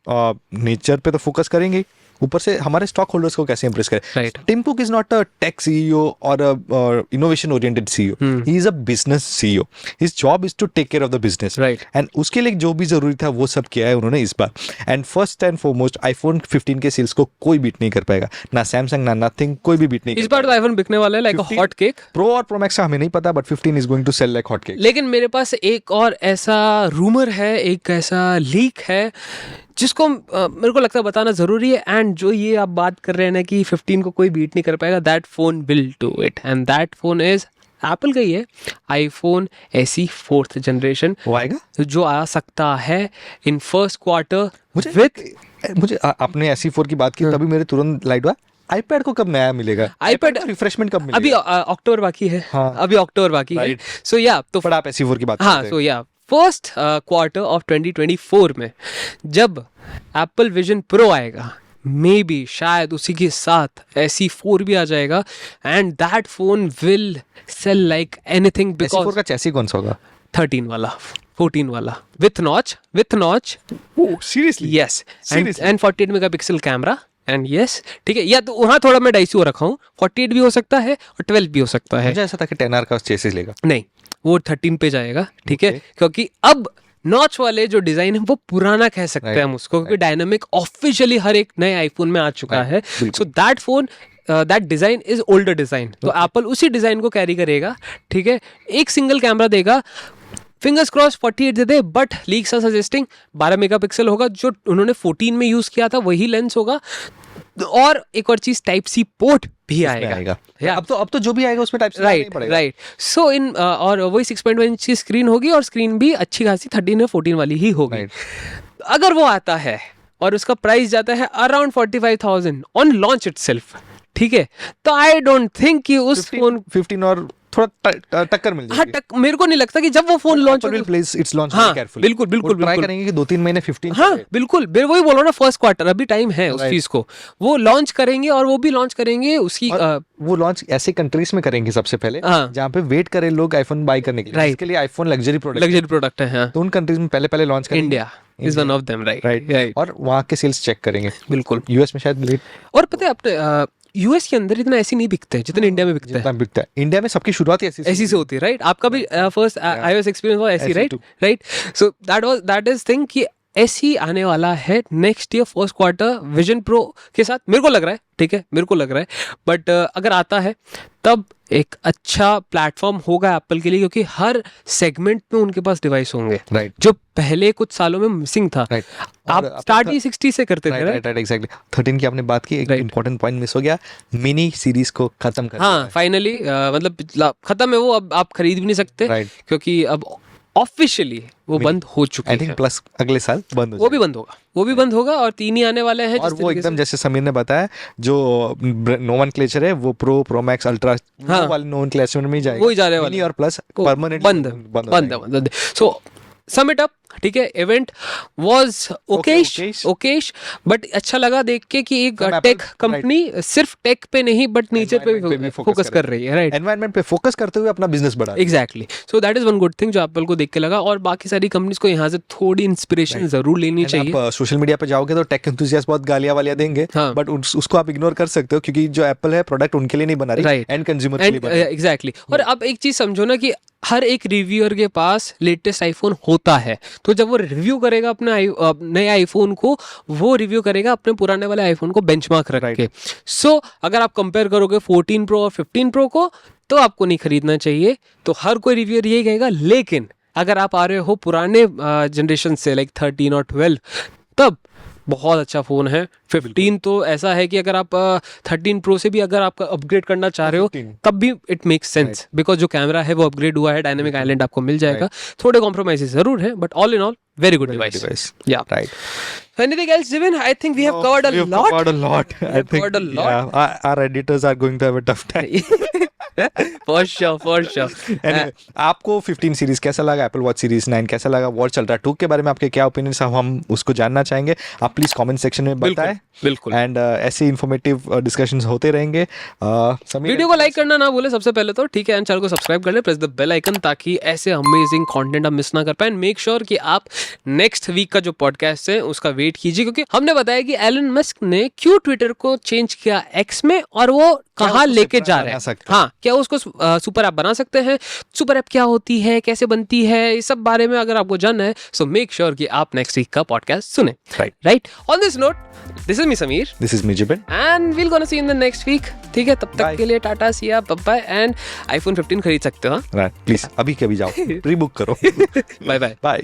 नेचर पे तो फोकस करेंगे, ऊपर से हमारे स्टॉक होल्डर्स को कैसे इंप्रेस करें। Right. Tim Cook is not a tech CEO और innovation oriented CEO, he is a business CEO, his job is to take care of the business, Right. And उसके लिए जो भी जरूरी था वो सब किया है उन्होंने इस बार। And first and foremost iPhone 15 के सेल्स को कोई बीट नहीं कर पाएगा, ना सैमसंग ना नथिंग, कोई भी बीट नहीं इस बार तो आईफोन बिकने वाला है like a hot cake. Pro और प्रो मैक्स का हमें नहीं पता, but 15 is going to sell like hot cake. लेकिन मेरे पास एक और ऐसा रूमर है, एक ऐसा लीक है जिसको मेरे को लगता है बताना जरूरी है, एंड जो ये आप बात कर रहे हैं ना कि 15 को कोई बीट नहीं कर पाएगा, that phone will do it, and that phone is Apple का ही है, आईफोन SE 4th जनरेशन, वो आएगा जो आ सकता है इन फर्स्ट क्वार्टर मुझे आपने SE4 की बात की तभी मेरे तुरंत लाइट हुआ, आईपैड को कब नया मिलेगा, आईपैड रिफ्रेशमेंट कब मिलेगा? अभी अक्टूबर बाकी है, हाँ। अभी अक्टूबर बाकी है, सो या तो पर आप SE4 की बात हाँ, करते हैं। सो या फर्स्ट क्वार्टर ऑफ 2024 में जब एप्पल विजन प्रो आएगा, मे बी शायद उसी के साथ SE4 भी आ जाएगा, and that phone will sell like anything, because SE4 का चैसी कौन सा होगा? 13 वाला, 14 वाला with notch, seriously? Yes, and 48 megapixel camera, and yes, ठीक है, या तो वहाँ थोड़ा मैं डाइसी हो रखा हूँ, 48 भी हो सकता है और 12 भी हो सकता है। मुझे ऐसा था कि 10R का चेसिस लेगा, नहीं, वो 13 पे जाएगा, ठीक है, क्योंकि अब नॉच वाले जो डिजाइन है वो पुराना कह सकते हैं हम उसको, क्योंकि डायनामिक ऑफिशियली हर एक नए आईफोन में आ चुका है, so that phone that design is older design, तो एप्पल उसी डिजाइन को कैरी करेगा, ठीक है, एक सिंगल कैमरा देगा, फिंगर्स क्रॉस 48 दे दे, but leaks are suggesting 12 megapixel होगा, जो उन्होंने 14 में यूज किया था वही लेंस होगा, और एक और चीज टाइप सी पोर्ट भी आएगा। अब तो जो भी आएगा उसमें टाइप सी नहीं पड़ेगा, राइट। सो इन और वही 6.1 इंच की स्क्रीन होगी, और स्क्रीन भी अच्छी खासी 13 या 14 वाली ही होगी। अगर वो आता है और उसका प्राइस जाता है अराउंड 45,000 ऑन लॉन्च इटसेल्फ, ठीक है, तो आई डोंट थिंक कि उस फोन 15 और थोड़ा टक्कर मिल जाएगी। हाँ, मेरे को नहीं लगता कि जब वो phone launch will place it's launch हाँ, केयरफुली, बिल्कुल ट्राई करेंगे कि 2-3 महीने 15। हाँ, बिल्कुल, वही बोल रहा हूँ ना, फर्स्ट क्वार्टर, अभी टाइम है उस चीज को, वो लॉन्च करेंगे, और वो भी लॉन्च करेंगे उसकी वो लॉन्च ऐसे कंट्रीज में करेंगे सबसे पहले जहाँ पे वेट करे लोग आईफोन बाय करने के लिए, इसके लिए आईफोन लग्जरी प्रोडक्ट है, तो उन कंट्रीज में पहले लॉन्च करेंगे। India is one of them, right, और वहाँ के सेल्स चेक करेंगे, बिल्कुल। यूएस में शायद लेट, और पता है अपने यूएस के अंदर इतना ऐसी नहीं बिकते जितने इंडिया में बिकते हैं। इंडिया में सबकी शुरुआत ऐसी से होती है, राइट। आपका भी फर्स्ट iOS एक्सपीरियंस हुआ ऐसी, right. So that is thing कि ऐसी आने वाला है next year first quarter vision pro के साथ, मेरे को लग रहा है, ठीक है, मेरे को लग रहा है, बट अगर आता है तब एक अच्छा प्लेटफॉर्म होगा एप्पल के लिए, क्योंकि हर सेगमेंट में उनके पास डिवाइस होंगे, राइट, जो पहले कुछ सालों में मिसिंग था, राइट। आप स्टार्ट ही 60 से करते थे, राइट, एग्जैक्टली। 13 की आपने बात की, एक इंपॉर्टेंट पॉइंट मिस हो गया, मिनी सीरीज को खत्म कर, हाँ, फाइनली मतलब खत्म है वो, अब आप खरीद भी नहीं सकते, क्योंकि अब ऑफिशियली वो बंद हो चुकी है। प्लस अगले साल बंद वो भी बंद होगा, और 3 ही आने वाले हैं, और वो एकदम जैसे समीर ने बताया, जो नोमेनक्लेचर है वो प्रो मैक्स अल्ट्रा वाले नोमेनक्लेचर में ही जाएगा, वही जा रहे वाले, और प्लस परमानेंट बंद। सो सम इट अप, ठीक है, इवेंट वाज ओकेश बट अच्छा लगा देख के कि एक टेक कंपनी सिर्फ टेक पे नहीं बट नेचर पे भी फोकस कर रही है, राइट, एनवायरनमेंट पे फोकस करते हुए अपना बिजनेस बढ़ा रही है। Exactly, so that is one good thing जो एप्पल को देख के लगा, और बाकी सारी कंपनीज को यहाँ से थोड़ी इंस्पिरेशन जरूर लेनी चाहिए। आप सोशल मीडिया पे जाओगे तो टेक एंथुसियास्ट बहुत गालियां वालियां देंगे, बट उसको आप इग्नोर कर सकते हो क्योंकि जो एप्पल है प्रोडक्ट उनके लिए नहीं बना रही, एंड कंज्यूमर के लिए बना रही है। एग्जैक्टली, और अब एक चीज समझो ना कि हर एक रिव्यूअर के पास लेटेस्ट आईफोन होता है, तो जब वो रिव्यू करेगा अपने नए आईफोन को, वो रिव्यू करेगा अपने पुराने वाले आईफोन को बेंचमार्क रख के। सो अगर आप कंपेयर करोगे 14 प्रो और 15 प्रो को, तो आपको नहीं खरीदना चाहिए, तो हर कोई रिव्यूअर यही कहेगा। लेकिन अगर आप आ रहे हो पुराने जनरेशन से लाइक 13 और 12, तब बहुत अच्छा फ़ोन है। 15 तो ऐसा है कि अगर आप 13 प्रो से भी अगर आप अपग्रेड करना चाह रहे हो तब भी इट मेक्स सेंस, बिकॉज जो कैमरा है वो अपग्रेड हुआ है, डायनेमिक आइलैंड आपको मिल जाएगा। थोड़े कॉम्प्रोमाइजेस जरूर है, but all in all very good device. Yeah, right. So anything else, Jiven? I think we have covered a lot. Covered a lot. I think covered a lot. Yeah, our editors are going to have a tough time. For sure. Anyway, आपको 15 series कैसा लगा, Apple watch series 9 कैसा लगा, watch ultra 2 के बारे में आपके क्या ओपिनियंस है, हम उसको जानना चाहेंगे। आप प्लीज कमेंट सेक्शन में बताएं। बिल्कुल। एंड ऐसे इन्फॉर्मेटिव डिस्कशंस होते रहेंगे। वीडियो को लाइक करना ना भूले सबसे पहले तो, ठीक है, एंड चैनल को सब्सक्राइब कर ले, प्रेस द बेल आइकन, ताकि ऐसे अमेजिंग कंटेंट आप मिस ना कर पाए। मेक श्योर कि आप नेक्स्ट वीक का जो पॉडकास्ट है उसका वेट कीजिए, क्योंकि हमने बताया कि एलन मस्क ने क्यों ट्विटर को चेंज किया एक्स में, और वो कहाँ लेके जा रहे हैं। हाँ, क्या उसको सुपर ऐप बना सकते हैं, सुपर ऐप क्या होती है, कैसे बनती है, इस सब बारे में अगर आपको जानना है, सो मेक श्योर कि आप नेक्स्ट वीक का पॉडकास्ट सुने। Right, on this note, this is me Sameer, this is me Jibin, and we'll gonna see in the next week. ठीक है, तब तक के लिए tata, see ya, bye, and iPhone 15 खरीद सकते हो। प्लीज अभी के अभी जाओ, प्री बुक करो। Bye bye.